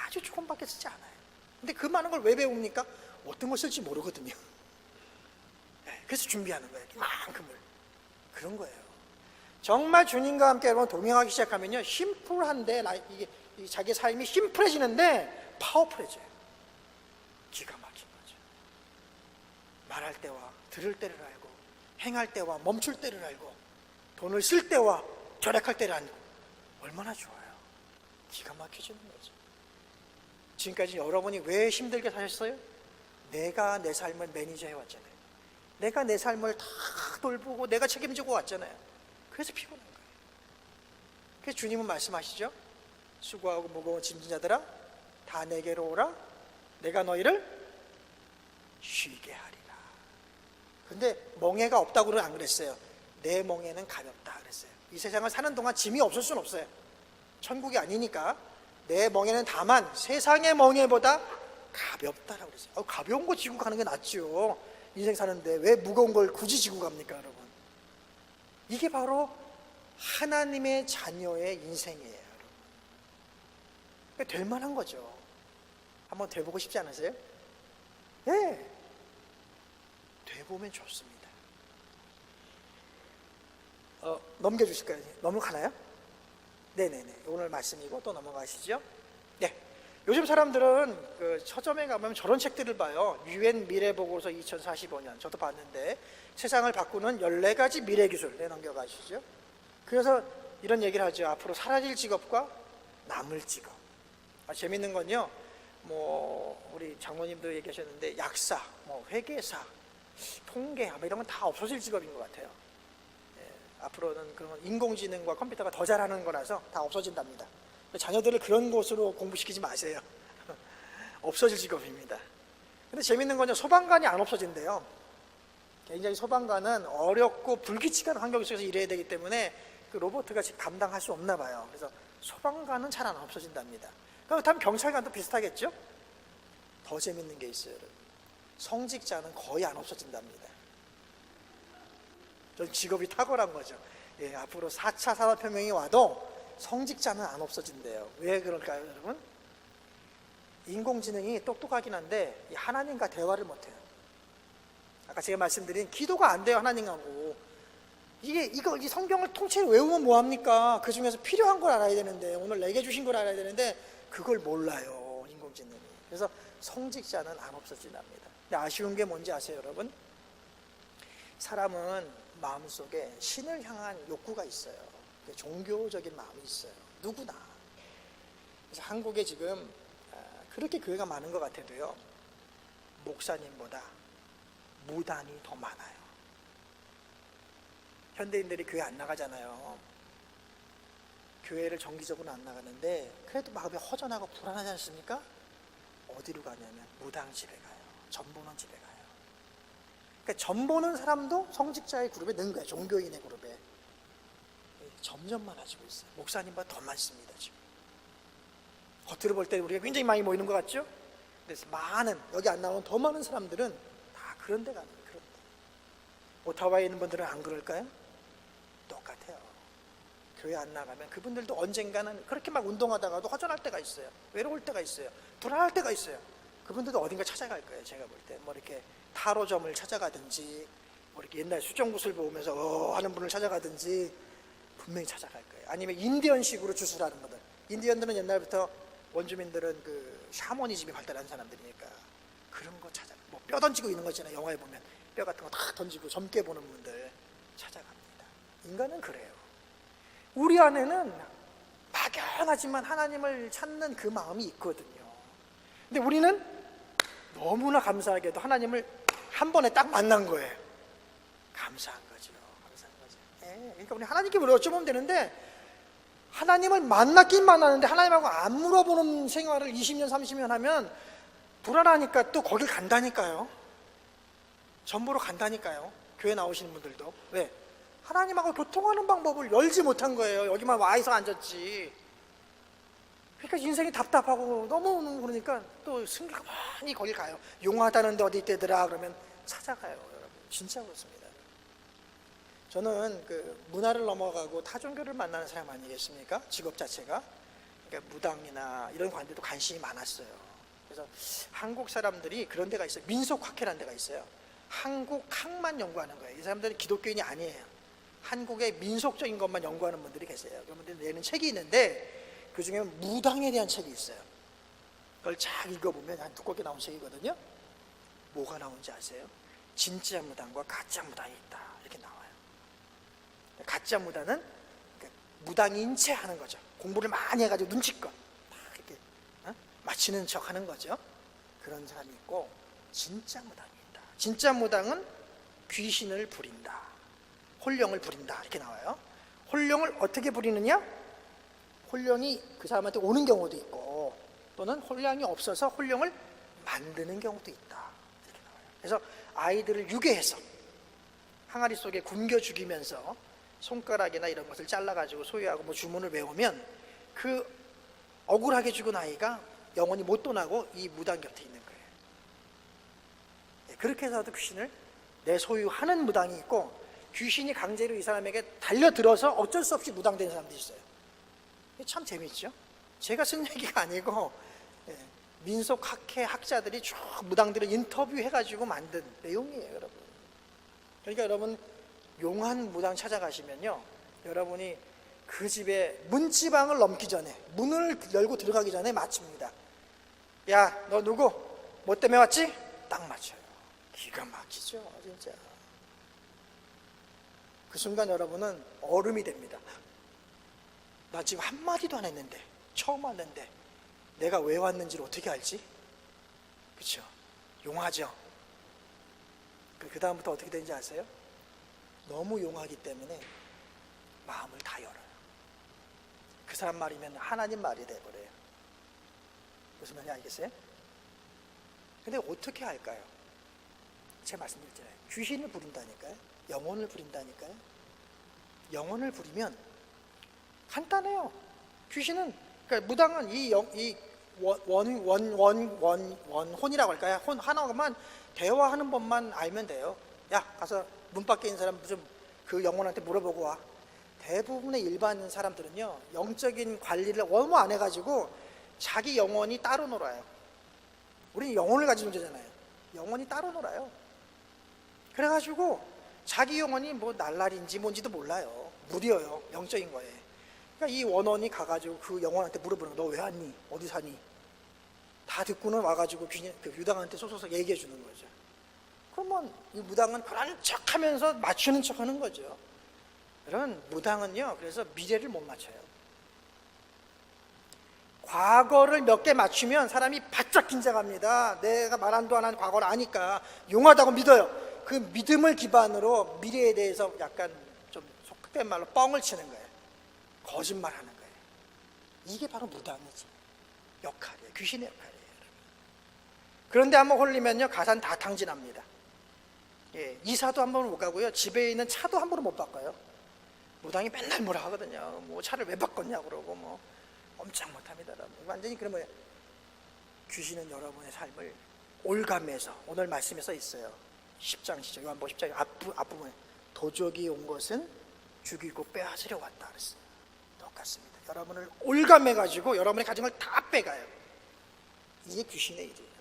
아주 조금밖에 쓰지 않아요. 근데 그 많은 걸 왜 배웁니까? 어떤 걸 쓸지 모르거든요. 그래서 준비하는 거예요. 이만큼을. 그런 거예요. 정말 주님과 함께 여러분 동행하기 시작하면요, 심플한데 이게 자기 삶이 심플해지는데 파워풀해져요. 기가 막힌 거죠. 말할 때와 들을 때를 알고, 행할 때와 멈출 때를 알고, 돈을 쓸 때와 절약할 때를 알고, 얼마나 좋아요. 기가 막혀지는 거죠. 지금까지 여러분이 왜 힘들게 사셨어요? 내가 내 삶을 매니저해 왔잖아요. 내가 내 삶을 다 돌보고 내가 책임지고 왔잖아요. 그래서 피곤한 거예요. 그래서 주님은 말씀하시죠. 수고하고 무거운 짐진 자들아, 다 내게로 오라. 내가 너희를 쉬게 하리라. 근데 멍에가 없다고는 안 그랬어요. 내 멍에는 가볍다 그랬어요. 이 세상을 사는 동안 짐이 없을 수는 없어요. 천국이 아니니까. 내 멍에는 다만 세상의 멍에보다 가볍다라고 그랬어요. 가벼운 거 지고 가는 게 낫죠. 인생 사는데 왜 무거운 걸 굳이 지고 갑니까, 여러분? 이게 바로 하나님의 자녀의 인생이에요, 여러분. 될 만한 거죠. 한번 돼보고 싶지 않으세요? 네, 돼보면 좋습니다. 넘겨주실까요? 넘어가나요? 네네네. 오늘 말씀이고 또 넘어가시죠. 네. 요즘 사람들은 그 서점에 가면 저런 책들을 봐요. UN 미래보고서 2045년. 저도 봤는데 세상을 바꾸는 14가지 미래기술. 네, 넘겨가시죠. 그래서 이런 얘기를 하죠. 앞으로 사라질 직업과 남을 직업. 재밌는 건요, 뭐 우리 장모님도 얘기하셨는데 약사, 뭐 회계사, 통계, 이런 건 다 없어질 직업인 것 같아요. 앞으로는 그런 인공지능과 컴퓨터가 더 잘하는 거라서 다 없어진답니다. 자녀들을 그런 곳으로 공부시키지 마세요. 없어질 직업입니다. 근데 재밌는 건요, 소방관이 안 없어진대요. 굉장히 소방관은 어렵고 불규칙한 환경 속에서 일해야 되기 때문에 그 로봇가 감당할 수 없나 봐요. 그래서 소방관은 잘 안 없어진답니다. 그렇다면 경찰관도 비슷하겠죠? 더 재밌는 게 있어요. 성직자는 거의 안 없어진답니다. 전 직업이 탁월한 거죠. 예, 앞으로 4차 산업혁명이 와도 성직자는 안 없어진대요. 왜 그럴까요, 여러분? 인공지능이 똑똑하긴 한데 하나님과 대화를 못해요. 아까 제가 말씀드린 기도가 안 돼요, 하나님하고. 이 성경을 통째로 외우면 뭐합니까? 그 중에서 필요한 걸 알아야 되는데, 오늘 내게 주신 걸 알아야 되는데 그걸 몰라요, 인공지능이. 그래서 성직자는 안 없어진답니다. 근데 아쉬운 게 뭔지 아세요, 여러분? 사람은 마음속에 신을 향한 욕구가 있어요. 종교적인 마음이 있어요. 누구나. 그래서 한국에 지금 그렇게 교회가 많은 것 같아도요, 목사님보다 무단이 더 많아요. 현대인들이 교회 안 나가잖아요. 교회를 정기적으로 안 나가는데 그래도 마음이 허전하고 불안하지 않습니까? 어디로 가냐면 무당집에 가요. 점 보는 집에 가요. 그러니까 점 보는 사람도 성직자의 그룹에 넣은 거예요. 종교인의 그룹에. 점점 많아지고 있어요. 목사님보다 더 많습니다. 지금 겉으로 볼 때 우리가 굉장히 많이 모이는 것 같죠? 그래서 많은, 여기 안 나오는 더 많은 사람들은 다 그런 데 가는 거예요. 그런 데. 오타와에 있는 분들은 안 그럴까요? 똑같아요. 교회 안 나가면 그분들도 언젠가는 그렇게 막 운동하다가도 허전할 때가 있어요. 외로울 때가 있어요. 불안할 때가 있어요. 그분들도 어딘가 찾아갈 거예요. 제가 볼 때 뭐 이렇게 타로점을 찾아가든지 뭐 이렇게 옛날 수정구슬 보면서 하는 분을 찾아가든지 분명히 찾아갈 거예요. 아니면 인디언식으로 주술하는 분들. 인디언들은 옛날부터 원주민들은 그 샤머니즘이 발달한 사람들이니까 그런 거 찾아. 뭐 뼈 던지고 있는 거 있잖아요. 영화에 보면 뼈 같은 거 다 던지고 점괘 보는 분들 찾아갑니다. 인간은 그래요. 우리 안에는 막연하지만 하나님을 찾는 그 마음이 있거든요. 근데 우리는 너무나 감사하게도 하나님을 한 번에 딱 만난 거예요. 감사한 거죠. 감사한 거죠. 그러니까 우리 하나님께 여쭤보면 되는데 하나님을 만났긴 만나는데 하나님하고 안 물어보는 생활을 20년 30년 하면 불안하니까 또 거길 간다니까요. 전보로 간다니까요. 교회 나오시는 분들도. 왜? 하나님하고 교통하는 방법을 열지 못한 거예요. 여기만 와서 앉았지. 그러니까 인생이 답답하고 너무 그러니까 또 승기가 많이 거길 가요. 용하다는데 어디 있대더라 그러면 찾아가요. 여러분 진짜 그렇습니다. 저는 그 문화를 넘어가고 타종교를 만나는 사람 아니겠습니까? 직업 자체가. 그러니까 무당이나 이런 관계도 관심이 많았어요. 그래서 한국 사람들이 그런 데가 있어요. 민속학회라는 데가 있어요. 한국학만 연구하는 거예요. 이 사람들은 기독교인이 아니에요. 한국의 민속적인 것만 연구하는 분들이 계세요. 그분들이 내는 책이 있는데 그 중에 무당에 대한 책이 있어요. 그걸 쫙 읽어보면 한 두껍게 나온 책이거든요. 뭐가 나온지 아세요? 진짜 무당과 가짜 무당이 있다 이렇게 나와요. 가짜 무당은 무당인 채 하는 거죠. 공부를 많이 해가지고 눈치껏 막 이렇게 맞히는 척 하는 거죠. 그런 사람이 있고 진짜 무당이 있다. 진짜 무당은 귀신을 부린다, 혼령을 부린다 이렇게 나와요. 혼령을 어떻게 부리느냐? 혼령이 그 사람한테 오는 경우도 있고 또는 혼령이 없어서 혼령을 만드는 경우도 있다 이렇게 나와요. 그래서 아이들을 유괴해서 항아리 속에 굶겨 죽이면서 손가락이나 이런 것을 잘라가지고 소유하고 뭐 주문을 외우면 그 억울하게 죽은 아이가 영원히 못 떠나고 이 무당 곁에 있는 거예요. 그렇게 해서도 귀신을 내 소유하는 무당이 있고 귀신이 강제로 이 사람에게 달려들어서 어쩔 수 없이 무당된 사람도 있어요. 참 재밌죠? 제가 쓴 얘기가 아니고 민속학회 학자들이 쭉 무당들을 인터뷰해가지고 만든 내용이에요, 여러분. 그러니까 여러분 용한 무당 찾아가시면요, 여러분이 그 집에 문지방을 넘기 전에 문을 열고 들어가기 전에 맞춥니다. 야, 너 누구? 뭐 때문에 왔지? 딱 맞춰요. 기가 막히죠, 진짜. 그 순간 여러분은 얼음이 됩니다. 나 지금 한마디도 안 했는데, 처음 왔는데 내가 왜 왔는지를 어떻게 알지? 그렇죠? 용하죠? 그 다음부터 어떻게 되는지 아세요? 너무 용하기 때문에 마음을 다 열어요. 그 사람 말이면 하나님 말이 돼버려요. 무슨 말인지 알겠어요? 근데 어떻게 할까요? 제가 말씀드렸잖아요. 귀신을 부린다니까요. 영혼을 부린다니까요. 영혼을 부리면 간단해요. 귀신은, 그러니까 무당은 이 원혼이라고 할까요? 혼 하나만 대화하는 법만 알면 돼요. 야, 가서 문 밖에 있는 사람 좀 그 영혼한테 물어보고 와. 대부분의 일반 사람들은요, 영적인 관리를 너무 안 해가지고 자기 영혼이 따로 놀아요. 우리는 영혼을 가진 존재잖아요. 영혼이 따로 놀아요. 그래가지고 자기 영혼이 뭐 날라리인지 뭔지도 몰라요. 무뎌요. 영적인 거예요. 그러니까 이 원혼이 가가지고 그 영혼한테 물어보는 거, 너 왜 왔니? 어디 사니? 다 듣고는 와가지고 그 무당한테 쏘쏘서 얘기해 주는 거죠. 그러면 이 무당은 그런 척 하면서 맞추는 척 하는 거죠. 여러분, 무당은요, 그래서 미래를 못 맞춰요. 과거를 몇 개 맞추면 사람이 바짝 긴장합니다. 내가 말 한도 안 한 과거를 아니까 용하다고 믿어요. 그 믿음을 기반으로 미래에 대해서 약간 좀 속된 말로 뻥을 치는 거예요. 거짓말하는 거예요. 이게 바로 무당이지. 역할이에요. 귀신의 역할이에요. 그런데 한번 홀리면요, 가산 다 탕진합니다. 예, 이사도 한 번 못 가고요, 집에 있는 차도 한 번은 못 바꿔요. 무당이 맨날 뭐라 하거든요. 뭐 차를 왜 바꿨냐고 그러고 뭐 엄청 못합니다. 완전히 그러면 귀신은 여러분의 삶을 올가매서, 오늘 말씀에 써 있어요. 10장 시죠. 요한복음 10장 앞부분에 도적이 온 것은 죽이고 빼앗으려 왔다 그랬어요. 똑같습니다. 여러분을 올가매 가지고 여러분의 가진 걸 다 빼가요. 이게 귀신의 일이에요.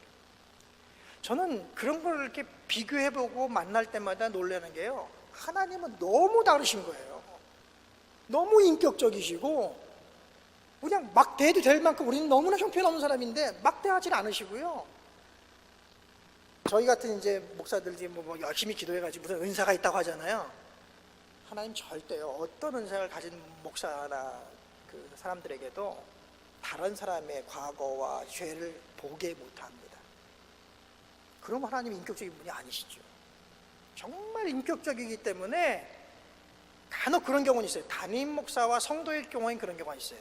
저는 그런 걸 이렇게 비교해보고 만날 때마다 놀라는 게요, 하나님은 너무 다르신 거예요. 너무 인격적이시고 그냥 막 대해도 될 만큼 우리는 너무나 형편없는 사람인데 막 대하지 않으시고요. 저희 같은 이제 목사들이 뭐 열심히 기도해가지고 무슨 은사가 있다고 하잖아요. 하나님 절대요, 어떤 은사를 가진 목사나 그 사람들에게도 다른 사람의 과거와 죄를 보게 못합니다. 그럼 하나님이 인격적인 분이 아니시죠. 정말 인격적이기 때문에 간혹 그런 경우는 있어요. 담임 목사와 성도의 경우엔 그런 경우가 있어요.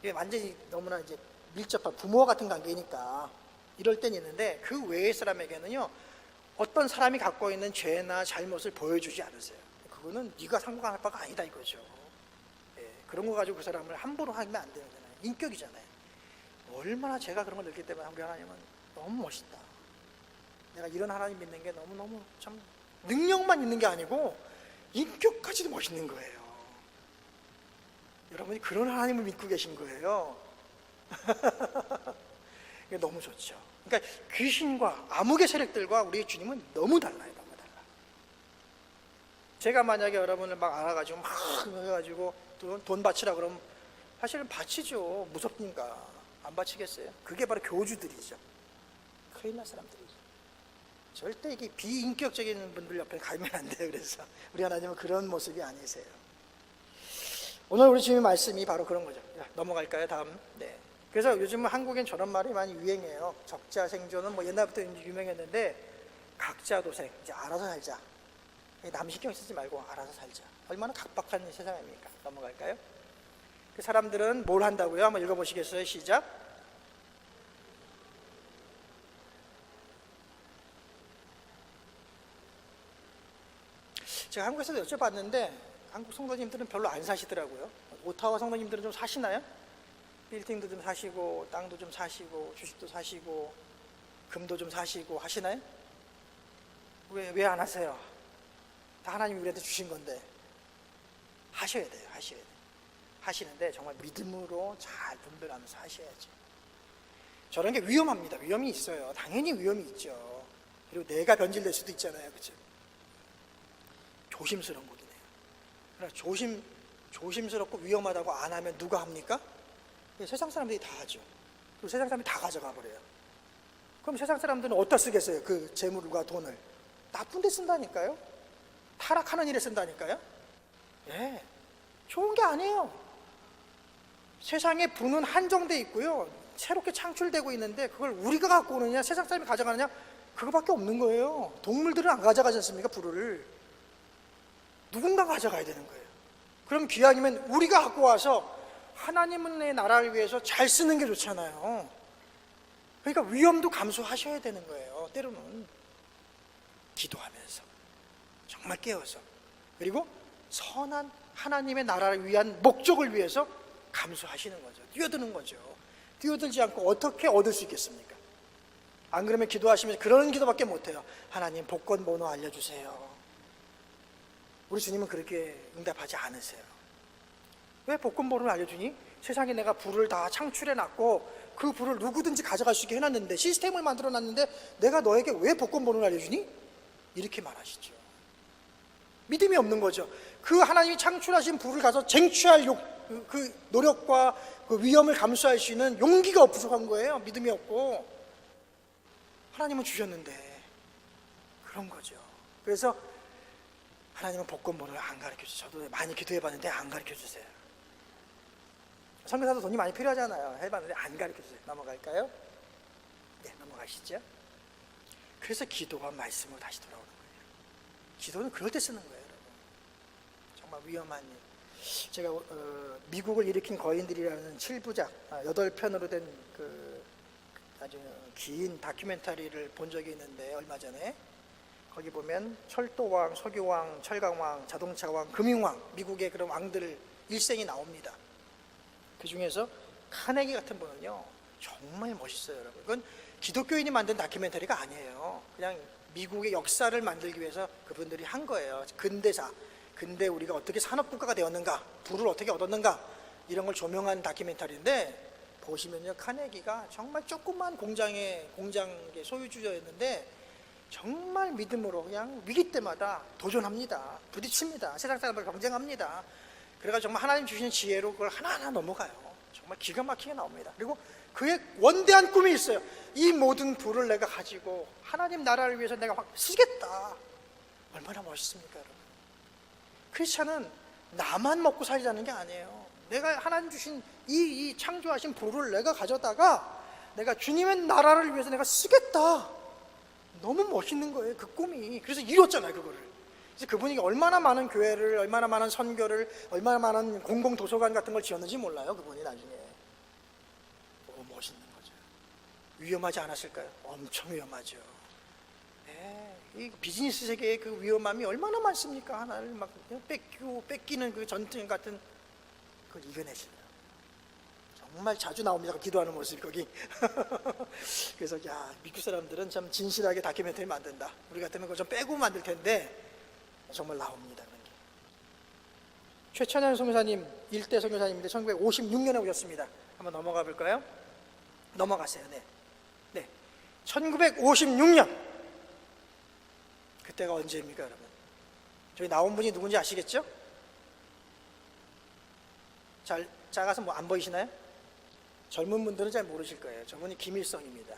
이게 완전히 너무나 이제 밀접한 부모 같은 관계니까 이럴 땐 있는데, 그 외의 사람에게는요, 어떤 사람이 갖고 있는 죄나 잘못을 보여주지 않으세요. 그거는 네가 상관할 바가 아니다 이거죠. 예, 그런 거 가지고 그 사람을 함부로 하면 안 되잖아요. 인격이잖아요. 얼마나 제가 그런 걸 느끼기 때문에 우리 하나님은 너무 멋있다. 내가 이런 하나님 믿는 게 너무너무 참, 능력만 있는 게 아니고 인격까지도 멋있는 거예요. 여러분이 그런 하나님을 믿고 계신 거예요. 이게 너무 좋죠. 그러니까 귀신과 암흑의 세력들과 우리 주님은 너무 달라요. 너무 달라. 제가 만약에 여러분을 막 알아가지고 막 해가지고 돈 바치라 그러면 사실은 바치죠. 무섭니까? 안 바치겠어요? 그게 바로 교주들이죠. 큰일 날 사람들이죠. 절대 이게 비인격적인 분들 옆에 가면 안 돼요. 그래서 우리 하나님은 그런 모습이 아니세요. 오늘 우리 주님의 말씀이 바로 그런 거죠. 자, 넘어갈까요? 다음. 네. 그래서 요즘 한국엔 저런 말이 많이 유행해요. 적자 생존은 뭐 옛날부터 유명했는데, 각자 도생, 이제 알아서 살자. 남 신경 쓰지 말고 알아서 살자. 얼마나 각박한 세상입니까? 넘어갈까요? 그 사람들은 뭘 한다고요? 한번 읽어보시겠어요? 시작. 제가 한국에서도 여쭤봤는데 한국 성도님들은 별로 안 사시더라고요. 오타와 성도님들은 좀 사시나요? 빌딩도 좀 사시고 땅도 좀 사시고 주식도 사시고 금도 좀 사시고 하시나요? 왜 안 하세요? 다 하나님이 우리한테 주신 건데. 하셔야 돼요. 하셔야 돼요. 하시는데 정말 믿음으로 잘 분별하면서 하셔야죠. 저런 게 위험합니다. 위험이 있어요. 당연히 위험이 있죠. 그리고 내가 변질될 수도 있잖아요. 그렇죠? 조심스러운 거긴 해요. 그러나 조심스럽고 위험하다고 안 하면 누가 합니까? 세상 사람들이 다 하죠. 그리고 세상 사람들이 다 가져가 버려요. 그럼 세상 사람들은 어디다 쓰겠어요? 그 재물과 돈을 나쁜 데 쓴다니까요. 타락하는 일에 쓴다니까요. 예, 좋은 게 아니에요. 세상에 부는 한정돼 있고요, 새롭게 창출되고 있는데 그걸 우리가 갖고 오느냐 세상 사람이 가져가느냐, 그거밖에 없는 거예요. 동물들은 안 가져가지 않습니까? 부를 누군가 가져가야 되는 거예요. 그럼 기왕이면 우리가 갖고 와서 하나님의 나라를 위해서 잘 쓰는 게 좋잖아요. 그러니까 위험도 감수하셔야 되는 거예요. 때로는 기도하면서 정말 깨어서, 그리고 선한 하나님의 나라를 위한 목적을 위해서 감수하시는 거죠. 뛰어드는 거죠. 뛰어들지 않고 어떻게 얻을 수 있겠습니까? 안 그러면 기도하시면서 그런 기도밖에 못해요. 하나님 복권 번호 알려주세요. 우리 주님은 그렇게 응답하지 않으세요. 왜 복권 번호를 알려주니? 세상에 내가 부를 다 창출해놨고 그 부를 누구든지 가져갈 수 있게 해놨는데, 시스템을 만들어놨는데 내가 너에게 왜 복권 번호를 알려주니? 이렇게 말하시죠. 믿음이 없는 거죠. 그 하나님이 창출하신 부를 가서 쟁취할 그 노력과 그 위험을 감수할 수 있는 용기가 부족한 거예요. 믿음이 없고. 하나님은 주셨는데 그런 거죠. 그래서 하나님은 복권 번호를 안 가르쳐주세요. 저도 많이 기도해봤는데 안 가르쳐주세요. 선교사도 돈이 많이 필요하잖아요. 해봤는데 안 가르쳐주세요. 넘어갈까요? 네, 넘어가시죠. 그래서 기도와 말씀으로 다시 돌아오는 거예요. 기도는 그럴 때 쓰는 거예요, 여러분. 정말 위험한 일. 제가 미국을 일으킨 거인들이라는 7부작 8편으로 된 그 아주 긴 다큐멘터리를 본 적이 있는데, 얼마 전에 거기 보면 철도왕, 석유왕, 철강왕, 자동차왕, 금융왕, 미국의 그런 왕들 일생이 나옵니다. 그 중에서 카네기 같은 분은요 정말 멋있어요, 여러분. 그건 기독교인이 만든 다큐멘터리가 아니에요. 그냥 미국의 역사를 만들기 위해서 그분들이 한 거예요. 근대사, 근대 우리가 어떻게 산업국가가 되었는가, 부를 어떻게 얻었는가, 이런 걸 조명한 다큐멘터리인데, 보시면요 카네기가 정말 조그만 공장의 소유주였는데 정말 믿음으로 그냥 위기 때마다 도전합니다. 부딪힙니다. 세상 사람들 경쟁합니다. 그래가지고 정말 하나님 주시는 지혜로 그걸 하나하나 넘어가요. 정말 기가 막히게 나옵니다. 그리고 그의 원대한 꿈이 있어요. 이 모든 부를 내가 가지고 하나님 나라를 위해서 내가 확 쓰겠다. 얼마나 멋있습니까, 여러분? 크리스찬은 나만 먹고 살자는 게 아니에요. 내가 하나님 주신 이 창조하신 부를 내가 가져다가 내가 주님의 나라를 위해서 내가 쓰겠다. 너무 멋있는 거예요, 그 꿈이. 그래서 이뤘잖아요, 그거를. 그래서 그분이 얼마나 많은 교회를, 얼마나 많은 선교를, 얼마나 많은 공공도서관 같은 걸 지었는지 몰라요, 그분이 나중에. 너무 멋있는 거죠. 위험하지 않았을까요? 엄청 위험하죠. 네, 이 비즈니스 세계의 그 위험함이 얼마나 많습니까? 하나를 막 뺏기는 그 전쟁 같은 그걸 이겨내시더라고요. 정말 자주 나옵니다, 기도하는 모습이 거기. 그래서 야, 미국 사람들은 참 진실하게 다큐멘터리 만든다. 우리 같으면 그거 좀 빼고 만들 텐데 정말 나옵니다, 그런 게. 최천현 선교사님, 일대 선교사님인데 1956년에 오셨습니다. 한번 넘어가 볼까요? 넘어가세요. 네. 1956년. 그때가 언제입니까, 여러분? 저희 나온 분이 누군지 아시겠죠? 잘 작아서 뭐 안 보이시나요? 젊은 분들은 잘 모르실 거예요. 저분이 김일성입니다.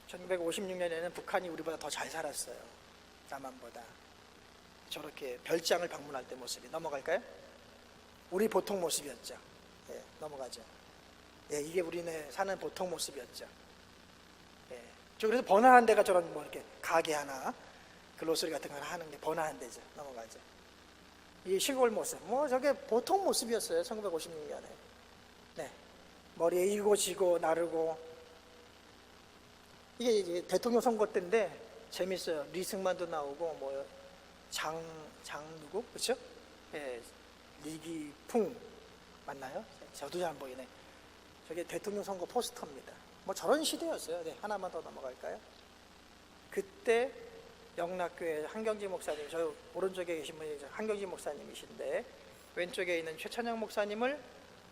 1956년에는 북한이 우리보다 더 잘 살았어요. 남한보다. 저렇게 별장을 방문할 때 모습이. 넘어갈까요? 우리 보통 모습이었죠. 예, 넘어가죠. 예, 이게 우리네 사는 보통 모습이었죠. 예, 저 그래서 번화한 데가 저런 뭐 이렇게 가게 하나, 글로서리 같은 거 하나 하는 게 번화한 데죠. 넘어가죠. 이 시골 모습, 뭐 저게 보통 모습이었어요. 1956년에. 네, 머리에 일고 지고 나르고. 이게 이제 대통령 선거 때인데 재밌어요. 리승만도 나오고 뭐 장 누구 그렇죠? 예, 리기풍 맞나요? 저도 잘 안 보이네. 저게 대통령 선거 포스터입니다. 뭐 저런 시대였어요. 네, 하나만 더 넘어갈까요? 그때 영락교회 한경지 목사님, 저 오른쪽에 계신 분이 한경지 목사님이신데, 왼쪽에 있는 최찬영 목사님을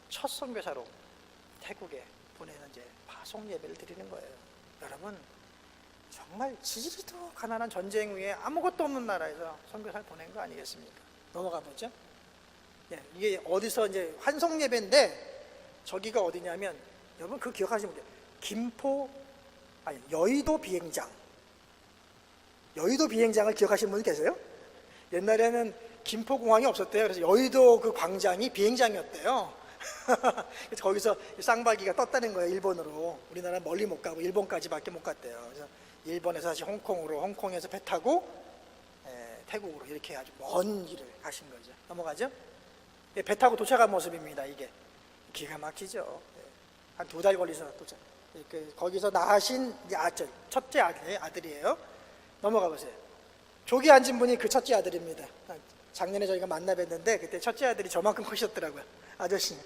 첫 선교사로 태국에 보내는 이제 파송 예배를 드리는 거예요. 여러분, 정말 지지리도 가난한 전쟁 후에 아무것도 없는 나라에서 선교사를 보낸 거 아니겠습니까? 넘어가 보죠. 예, 이게 어디서 이제 환송 예배인데, 저기가 어디냐면, 여러분 그거 기억하시면 돼요. 여의도 비행장. 여의도 비행장을 기억하시는 분이 계세요? 옛날에는 김포공항이 없었대요. 그래서 여의도 그 광장이 비행장이었대요. 그래서 거기서 쌍발기가 떴다는 거예요, 일본으로. 우리나라 멀리 못 가고 일본까지밖에 못 갔대요. 그래서 일본에서 다시 홍콩으로, 홍콩에서 배 타고 태국으로 이렇게 아주 먼 길을 가신 거죠. 넘어가죠? 배 타고 도착한 모습입니다. 이게 기가 막히죠. 한 2달 걸려서 도착. 거기서 낳으신 첫째 아들이에요. 넘어가 보세요. 저기 앉은 분이 그 첫째 아들입니다. 작년에 저희가 만나 뵀는데 그때 첫째 아들이 저만큼 크셨더라고요. 아저씨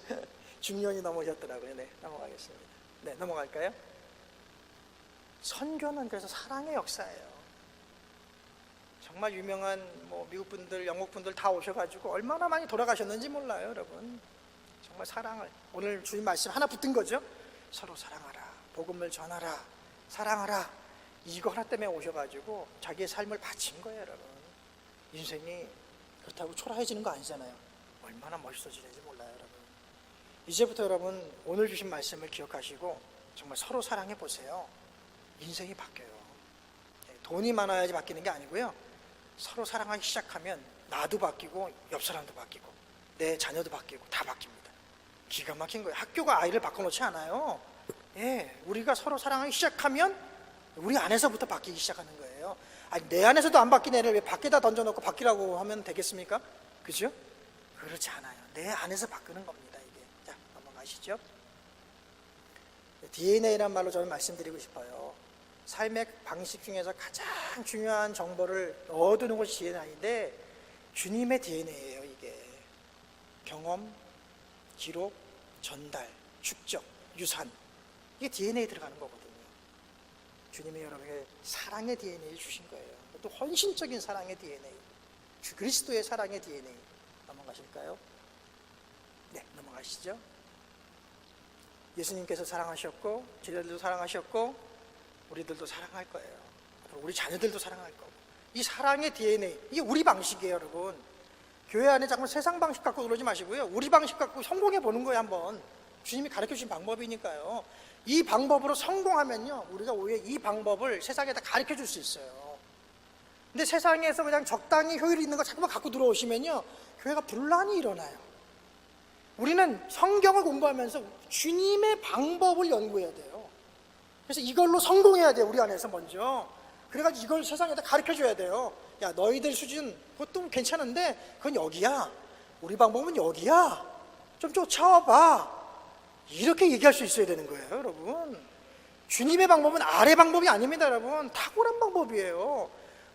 중년이 넘으셨더라고요. 네, 넘어가겠습니다. 네, 넘어갈까요? 선교는 그래서 사랑의 역사예요. 정말 유명한 뭐 미국 분들, 영국 분들 다 오셔가지고 얼마나 많이 돌아가셨는지 몰라요, 여러분. 정말 사랑을, 오늘 주님 말씀 하나 붙은 거죠. 서로 사랑하라, 복음을 전하라, 사랑하라. 이거 하나 때문에 오셔가지고 자기의 삶을 바친 거예요, 여러분. 인생이 그렇다고 초라해지는 거 아니잖아요. 얼마나 멋있어지는지 몰라요, 여러분. 이제부터 여러분 오늘 주신 말씀을 기억하시고 정말 서로 사랑해 보세요. 인생이 바뀌어요. 돈이 많아야지 바뀌는 게 아니고요. 서로 사랑하기 시작하면 나도 바뀌고 옆 사람도 바뀌고 내 자녀도 바뀌고 다 바뀝니다. 기가 막힌 거예요. 학교가 아이를 바꿔놓지 않아요. 예, 우리가 서로 사랑하기 시작하면 우리 안에서부터 바뀌기 시작하는 거예요. 아니, 내 안에서도 안 바뀐 애를 왜 밖에다 던져놓고 바뀌라고 하면 되겠습니까? 그죠? 그렇지 않아요. 내 안에서 바꾸는 겁니다, 이게. 자, 넘어가시죠. DNA란 말로 저는 말씀드리고 싶어요. 삶의 방식 중에서 가장 중요한 정보를 얻는 것이 DNA인데, 주님의 DNA예요, 이게. 경험, 기록, 전달, 축적, 유산, 이게 DNA에 들어가는 거거든요. 주님이 여러분에게 사랑의 DNA를 주신 거예요. 또 헌신적인 사랑의 DNA, 주 그리스도의 사랑의 DNA. 넘어가실까요? 네, 넘어가시죠. 예수님께서 사랑하셨고, 제자들도 사랑하셨고, 우리들도 사랑할 거예요. 우리 자녀들도 사랑할 거고. 이 사랑의 DNA, 이게 우리 방식이에요, 여러분. 교회 안에 자꾸 세상 방식 갖고 그러지 마시고요, 우리 방식 갖고 성공해 보는 거예요. 한번 주님이 가르쳐 주신 방법이니까요. 이 방법으로 성공하면요, 우리가 오히려 이 방법을 세상에다 가르쳐 줄 수 있어요. 근데 세상에서 그냥 적당히 효율이 있는 거 자꾸만 갖고 들어오시면요, 교회가 분란이 일어나요. 우리는 성경을 공부하면서 주님의 방법을 연구해야 돼요. 그래서 이걸로 성공해야 돼요, 우리 안에서 먼저. 그래가지고 이걸 세상에다 가르쳐 줘야 돼요. 야, 너희들 수준 그것도 괜찮은데 그건 여기야, 우리 방법은 여기야, 좀 쫓아와봐, 이렇게 얘기할 수 있어야 되는 거예요, 여러분. 주님의 방법은 아래 방법이 아닙니다, 여러분. 탁월한 방법이에요.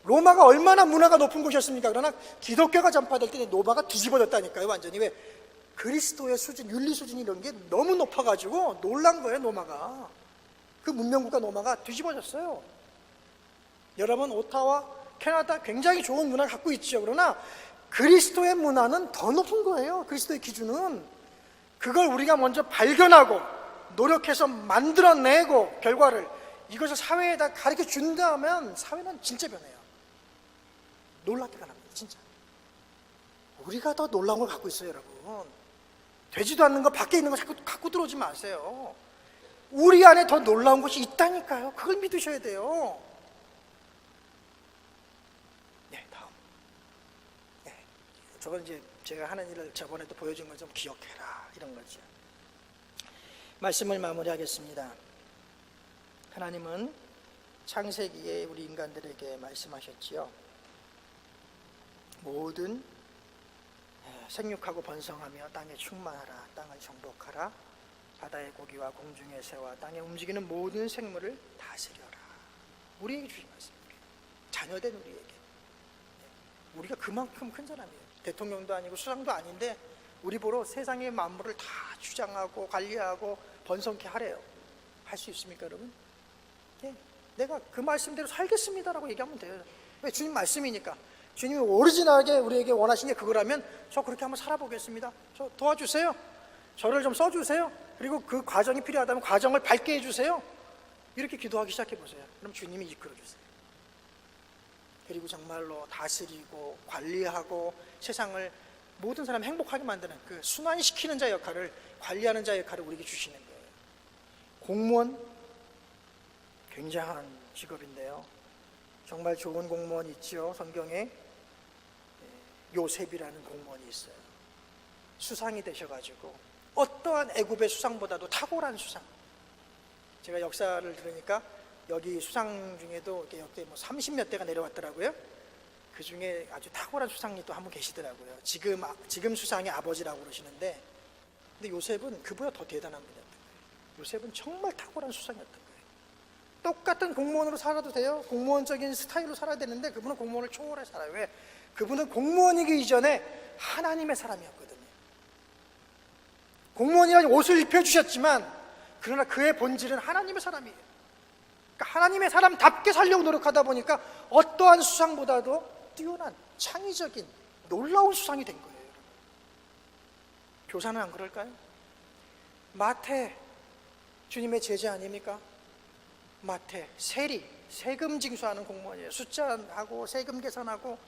로마가 얼마나 문화가 높은 곳이었습니까? 그러나 기독교가 전파될 때 로마가 뒤집어졌다니까요, 완전히. 왜? 그리스도의 수준, 윤리 수준 이런 게 너무 높아가지고 놀란 거예요, 로마가. 그 문명국가 로마가 뒤집어졌어요. 여러분, 오타와 캐나다 굉장히 좋은 문화를 갖고 있죠. 그러나 그리스도의 문화는 더 높은 거예요. 그리스도의 기준은. 그걸 우리가 먼저 발견하고 노력해서 만들어내고 결과를 이것을 사회에다 가르쳐 준다면 사회는 진짜 변해요. 놀랍게 변합니다, 진짜. 우리가 더 놀라운 걸 갖고 있어요, 여러분. 되지도 않는 거, 밖에 있는 거 자꾸 갖고 들어오지 마세요. 우리 안에 더 놀라운 것이 있다니까요. 그걸 믿으셔야 돼요. 네, 다음. 네, 저건 이제 제가 하는 일을 저번에도 보여준 걸 좀 기억해라, 이런 거죠. 말씀을 마무리하겠습니다. 하나님은 창세기에 우리 인간들에게 말씀하셨지요. 모든 생육하고 번성하며 땅에 충만하라, 땅을 정복하라, 바다의 고기와 공중의 새와 땅에 움직이는 모든 생물을 다스려라. 우리에게 주신 말씀입니다. 자녀된 우리에게. 우리가 그만큼 큰 사람이에요. 대통령도 아니고 수상도 아닌데 우리 보러 세상의 만물을 다 주장하고 관리하고 번성케 하래요. 할 수 있습니까, 여러분? 네, 내가 그 말씀대로 살겠습니다라고 얘기하면 돼요. 왜? 주님 말씀이니까. 주님이 오리지널하게 우리에게 원하신 게 그거라면 저 그렇게 한번 살아보겠습니다. 저 도와주세요. 저를 좀 써주세요. 그리고 그 과정이 필요하다면 과정을 밟게 해주세요. 이렇게 기도하기 시작해보세요. 그럼 주님이 이끌어주세요. 그리고 정말로 다스리고 관리하고 세상을 모든 사람 행복하게 만드는 그 순환시키는 자 역할을, 관리하는 자 역할을 우리에게 주시는 거예요. 공무원, 굉장한 직업인데요. 정말 좋은 공무원이 있죠. 성경에 요셉이라는 공무원이 있어요. 수상이 되셔가지고 어떠한 애굽의 수상보다도 탁월한 수상. 제가 역사를 들으니까 여기 수상 중에도 역대 30몇 대가 내려왔더라고요. 그 중에 아주 탁월한 수상이 또 한 분 계시더라고요. 지금 수상의 아버지라고 그러시는데, 근데 요셉은 그보다 더 대단한 분이었던 거예요. 요셉은 정말 탁월한 수상이었던 거예요. 똑같은 공무원으로 살아도 돼요. 공무원적인 스타일로 살아야 되는데 그분은 공무원을 초월해 살아요. 왜? 그분은 공무원이기 이전에 하나님의 사람이었거든요. 공무원이라는 옷을 입혀주셨지만 그러나 그의 본질은 하나님의 사람이에요. 그러니까 하나님의 사람답게 살려고 노력하다 보니까 어떠한 수상보다도 뛰어난 창의적인 놀라운 수상이 된 거예요. 교사는 안 그럴까요? 마태, 주님의 제자 아닙니까? 마태, 세리, 세금 징수하는 공무원이에요. 숫자하고 세금 계산하고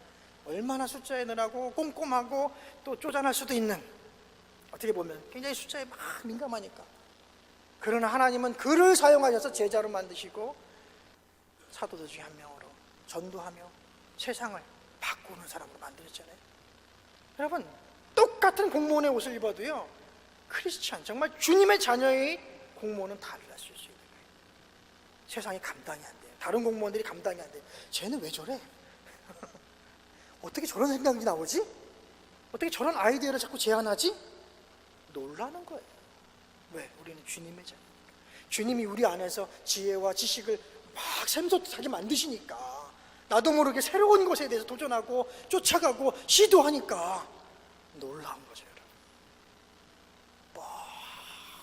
얼마나 숫자에 넣으라고 꼼꼼하고 또 쪼잔할 수도 있는, 어떻게 보면 굉장히 숫자에 막 민감하니까. 그러나 하나님은 그를 사용하셔서 제자로 만드시고 사도들 중에 한 명으로 전도하며 세상을 바꾸는 사람으로 만들었잖아요. 여러분, 똑같은 공무원의 옷을 입어도요, 크리스찬, 정말 주님의 자녀의 공무원은 달라질 수 있어요. 세상이 감당이 안 돼요. 다른 공무원들이 감당이 안 돼. 쟤는 왜 저래? 어떻게 저런 생각이 나오지? 어떻게 저런 아이디어를 자꾸 제안하지? 놀라는 거예요. 왜? 우리는 주님의 자녀. 주님이 우리 안에서 지혜와 지식을 막 샘솟하게 만드시니까, 나도 모르게 새로운 것에 대해서 도전하고 쫓아가고 시도하니까 놀라운 거죠. 여러분,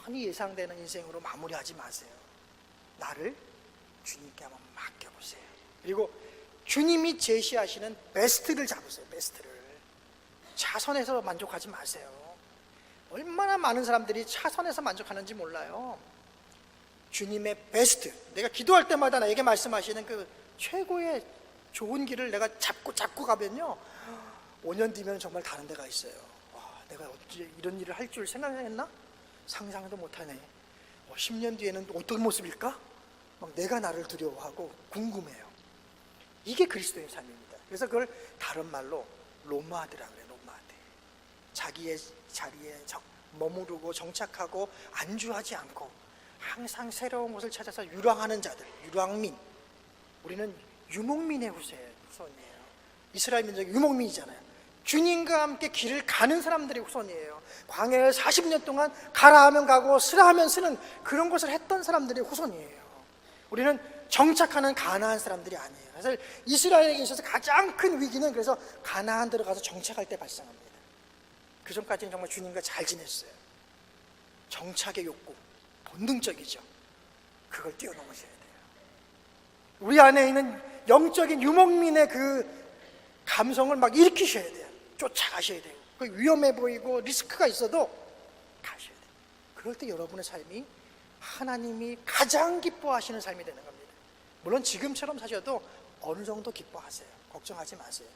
뻔히 예상되는 인생으로 마무리하지 마세요. 나를 주님께 한번 맡겨보세요. 그리고 주님이 제시하시는 베스트를 잡으세요. 베스트를. 차선에서 만족하지 마세요. 얼마나 많은 사람들이 차선에서 만족하는지 몰라요. 주님의 베스트, 내가 기도할 때마다 나에게 말씀하시는 그 최고의 좋은 길을 내가 잡고 가면요, 5년 뒤면 정말 다른 데가 있어요. 와, 내가 어찌 이런 일을 할 줄 생각했나? 상상도 못하네. 10년 뒤에는 어떤 모습일까? 막 내가 나를 두려워하고 궁금해요. 이게 그리스도의 삶입니다. 그래서 그걸 다른 말로 로마드라 그래요. 로마드. 자기의 자리에 머무르고 정착하고 안주하지 않고 항상 새로운 곳을 찾아서 유랑하는 자들, 유랑민. 우리는 유목민의 후손이에요. 이스라엘 민족이 유목민이잖아요. 주님과 함께 길을 가는 사람들의 후손이에요. 광야에 40년 동안 가라 하면 가고 쓰라 하면 쓰는 그런 것을 했던 사람들의 후손이에요. 우리는 정착하는 가나안 사람들이 아니에요. 그래서 이스라엘에게 있어서 가장 큰 위기는 그래서 가나안 들어가서 정착할 때 발생합니다. 그 전까지는 정말 주님과 잘 지냈어요. 정착의 욕구, 본능적이죠. 그걸 뛰어넘으셔야 돼요. 우리 안에 있는 영적인 유목민의 그 감성을 막 일으키셔야 돼요. 쫓아가셔야 돼요. 그 위험해 보이고 리스크가 있어도 가셔야 돼요. 그럴 때 여러분의 삶이 하나님이 가장 기뻐하시는 삶이 되는 겁니다. 물론 지금처럼 사셔도 어느 정도 기뻐하세요. 걱정하지 마세요.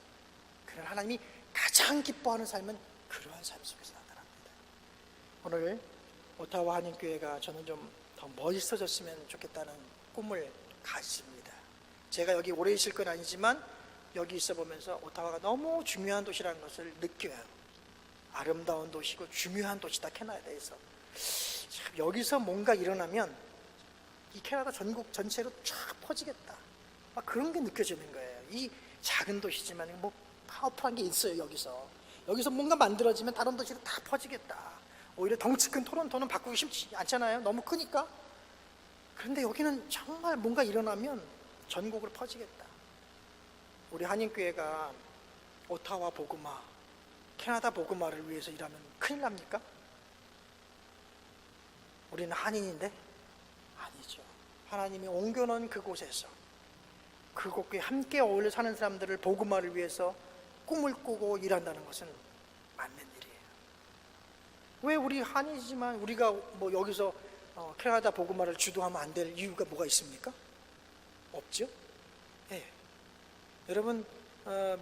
그러나 하나님이 가장 기뻐하는 삶은 그러한 삶 속에서 나타납니다. 오늘 오타와 한인교회가 저는 좀 더 멋있어졌으면 좋겠다는 꿈을 가집니다. 제가 여기 오래 있을 건 아니지만 여기 있어 보면서 오타와가 너무 중요한 도시라는 것을 느껴요. 아름다운 도시고 중요한 도시다, 캐나다에서. 참 여기서 뭔가 일어나면 이 캐나다 전국 전체로 쫙 퍼지겠다, 막 그런 게 느껴지는 거예요. 이 작은 도시지만 뭐 파워풀한 게 있어요. 여기서 뭔가 만들어지면 다른 도시로 다 퍼지겠다. 오히려 덩치 큰 토론토는 바꾸기 쉽지 않잖아요. 너무 크니까. 그런데 여기는 정말 뭔가 일어나면 전국으로 퍼지겠다. 우리 한인교회가 오타와 복음화, 캐나다 복음화를 위해서 일하면 큰일 납니까? 우리는 한인인데? 아니죠. 하나님이 옮겨놓은 그곳에서 그곳에 함께 어울려 사는 사람들을 복음화를 위해서 꿈을 꾸고 일한다는 것은 맞는 일이에요. 왜 우리 한인이지만 우리가 뭐 여기서 캐나다 복음화를 주도하면 안 될 이유가 뭐가 있습니까? 없죠? 예. 여러분,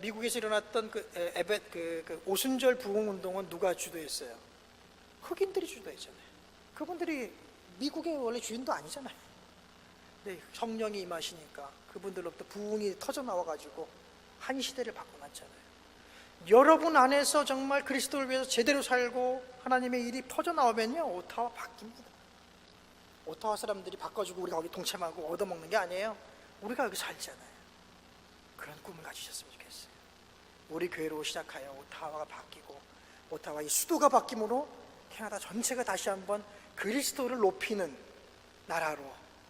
미국에서 일어났던 그 오순절 부흥운동은 누가 주도했어요? 흑인들이 주도했잖아요. 그분들이 미국의 원래 주인도 아니잖아요. 네, 성령이 임하시니까 그분들로부터 부흥이 터져 나와가지고 한 시대를 바꿔놨잖아요. 여러분 안에서 정말 그리스도를 위해서 제대로 살고 하나님의 일이 퍼져 나오면요, 오타와 바뀝니다. 오타와 사람들이 바꿔주고 우리가 거기 동참하고 얻어먹는 게 아니에요. 우리가 여기 살잖아요. 그런 꿈을 가지셨으면 좋겠어요. 우리 교회로 시작하여 오타와가 바뀌고 오타와 이 수도가 바뀜으로 캐나다 전체가 다시 한번 그리스도를 높이는 나라로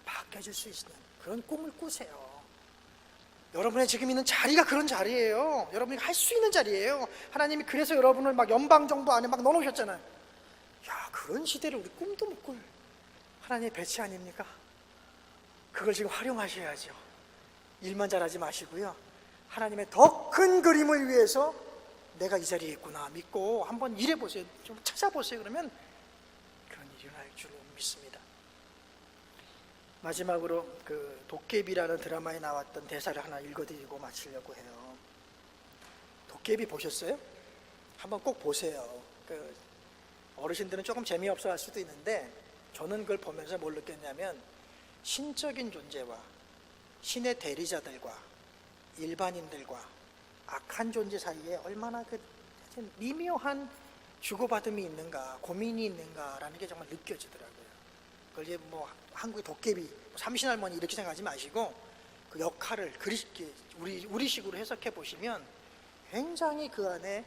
바뀌어질 수 있는 그런 꿈을 꾸세요. 여러분의 지금 있는 자리가 그런 자리예요. 여러분이 할 수 있는 자리예요. 하나님이 그래서 여러분을 막 연방정부 안에 막 넣어놓으셨잖아요. 야, 그런 시대를 우리 꿈도 못 꿀 하나님의 배치 아닙니까? 그걸 지금 활용하셔야죠. 일만 잘하지 마시고요, 하나님의 더 큰 그림을 위해서 내가 이 자리에 있구나 믿고 한번 일해보세요. 좀 찾아보세요. 그러면 그런 일이 일어날 줄 믿습니다. 마지막으로 그 도깨비라는 드라마에 나왔던 대사를 하나 읽어드리고 마치려고 해요. 도깨비 보셨어요? 한번 꼭 보세요. 그 어르신들은 조금 재미없어 할 수도 있는데 저는 그걸 보면서 뭘 느꼈냐면, 신적인 존재와 신의 대리자들과 일반인들과 악한 존재 사이에 얼마나 그 미묘한 주고받음이 있는가, 고민이 있는가라는 게 정말 느껴지더라고요. 그걸 이제 뭐 한국의 도깨비, 삼신할머니 이렇게 생각하지 마시고 그 역할을 우리식으로 해석해 보시면 굉장히 그 안에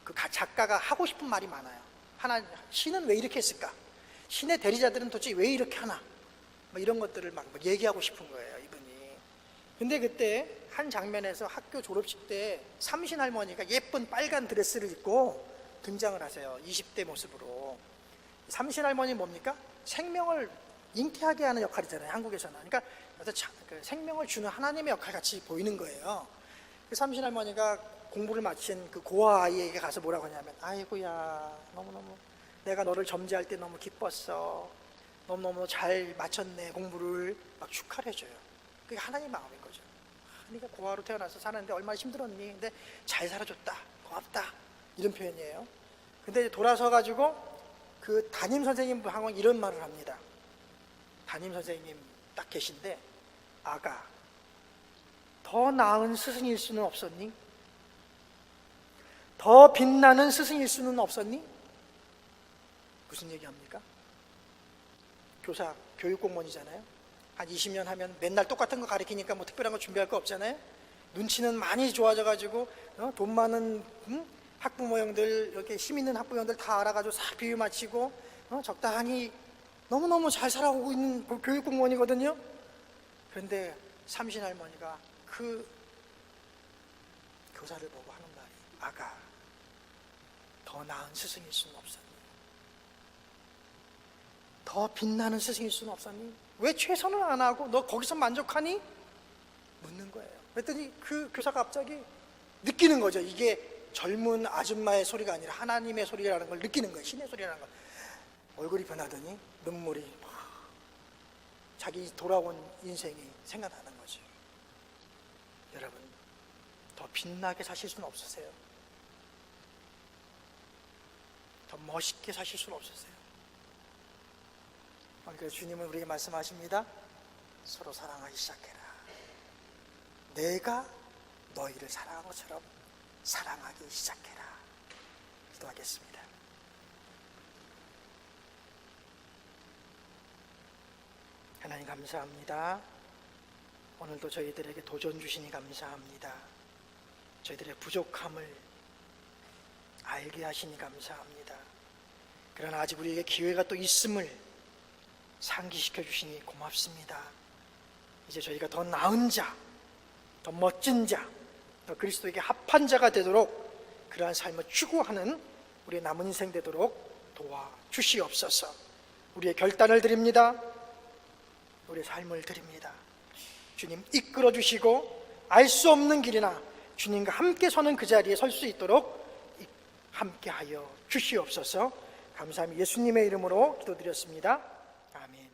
그 작가가 하고 싶은 말이 많아요. 신은 왜 이렇게 했을까? 신의 대리자들은 도대체 왜 이렇게 하나? 뭐 이런 것들을 막 얘기하고 싶은 거예요, 이분이. 근데 그때 한 장면에서 학교 졸업식 때 삼신 할머니가 예쁜 빨간 드레스를 입고 등장을 하세요. 20대 모습으로. 삼신 할머니 뭡니까? 생명을 잉태하게 하는 역할이잖아요, 한국에서는. 그러니까 그 생명을 주는 하나님의 역할 같이 보이는 거예요. 그 삼신 할머니가 공부를 마친 그 고아 아이에게 가서 뭐라고 하냐면, 아이고야, 너무너무 내가 너를 점지할 때 너무 기뻤어. 너무너무 잘 마쳤네, 공부를. 막 축하를 해줘요. 그게 하나님 마음인 거죠. 네가 고아로 태어나서 사는데 얼마나 힘들었니? 근데 잘 살아줬다, 고맙다, 이런 표현이에요. 근데 돌아서 가지고 그 담임 선생님하고 이런 말을 합니다. 담임 선생님 딱 계신데, 아가, 더 나은 스승일 수는 없었니? 더 빛나는 스승일 수는 없었니? 무슨 얘기합니까? 교사, 교육공무원이잖아요. 한 20년 하면 맨날 똑같은 거 가르치니까 뭐 특별한 거 준비할 거 없잖아요. 눈치는 많이 좋아져가지고 돈 많은 학부모 형들, 이렇게 힘 있는 학부모 형들 다 알아가지고 싹 비유 맞히고 적당히 너무너무 잘 살아오고 있는 교육공무원이거든요. 그런데 삼신 할머니가 그 교사를 보고 하는 말이, 아가, 더 나은 스승일 수는 없었니? 더 빛나는 스승일 수는 없었니? 왜 최선을 안 하고 너 거기서 만족하니? 묻는 거예요. 그랬더니 그 교사가 갑자기 느끼는 거죠. 이게 젊은 아줌마의 소리가 아니라 하나님의 소리라는 걸 느끼는 거예요. 신의 소리라는 걸. 얼굴이 변하더니 눈물이 막 자기 돌아온 인생이 생각나는 거죠. 여러분, 더 빛나게 사실 수는 없으세요? 더 멋있게 사실 수는 없으세요? 그래서 주님은 우리에게 말씀하십니다. 서로 사랑하기 시작해라. 내가 너희를 사랑한 것처럼 사랑하기 시작해라. 기도하겠습니다. 하나님 감사합니다. 오늘도 저희들에게 도전 주시니 감사합니다. 저희들의 부족함을 알게 하시니 감사합니다. 그러나 아직 우리에게 기회가 또 있음을 상기시켜 주시니 고맙습니다. 이제 저희가 더 나은 자, 더 멋진 자, 더 그리스도에게 합한 자가 되도록 그러한 삶을 추구하는 우리의 남은 인생 되도록 도와주시옵소서. 우리의 결단을 드립니다. 우리의 삶을 드립니다. 주님 이끌어 주시고 알 수 없는 길이나 주님과 함께 서는 그 자리에 설 수 있도록 함께하여 주시옵소서. 감사합니다. 예수님의 이름으로 기도드렸습니다. 아멘.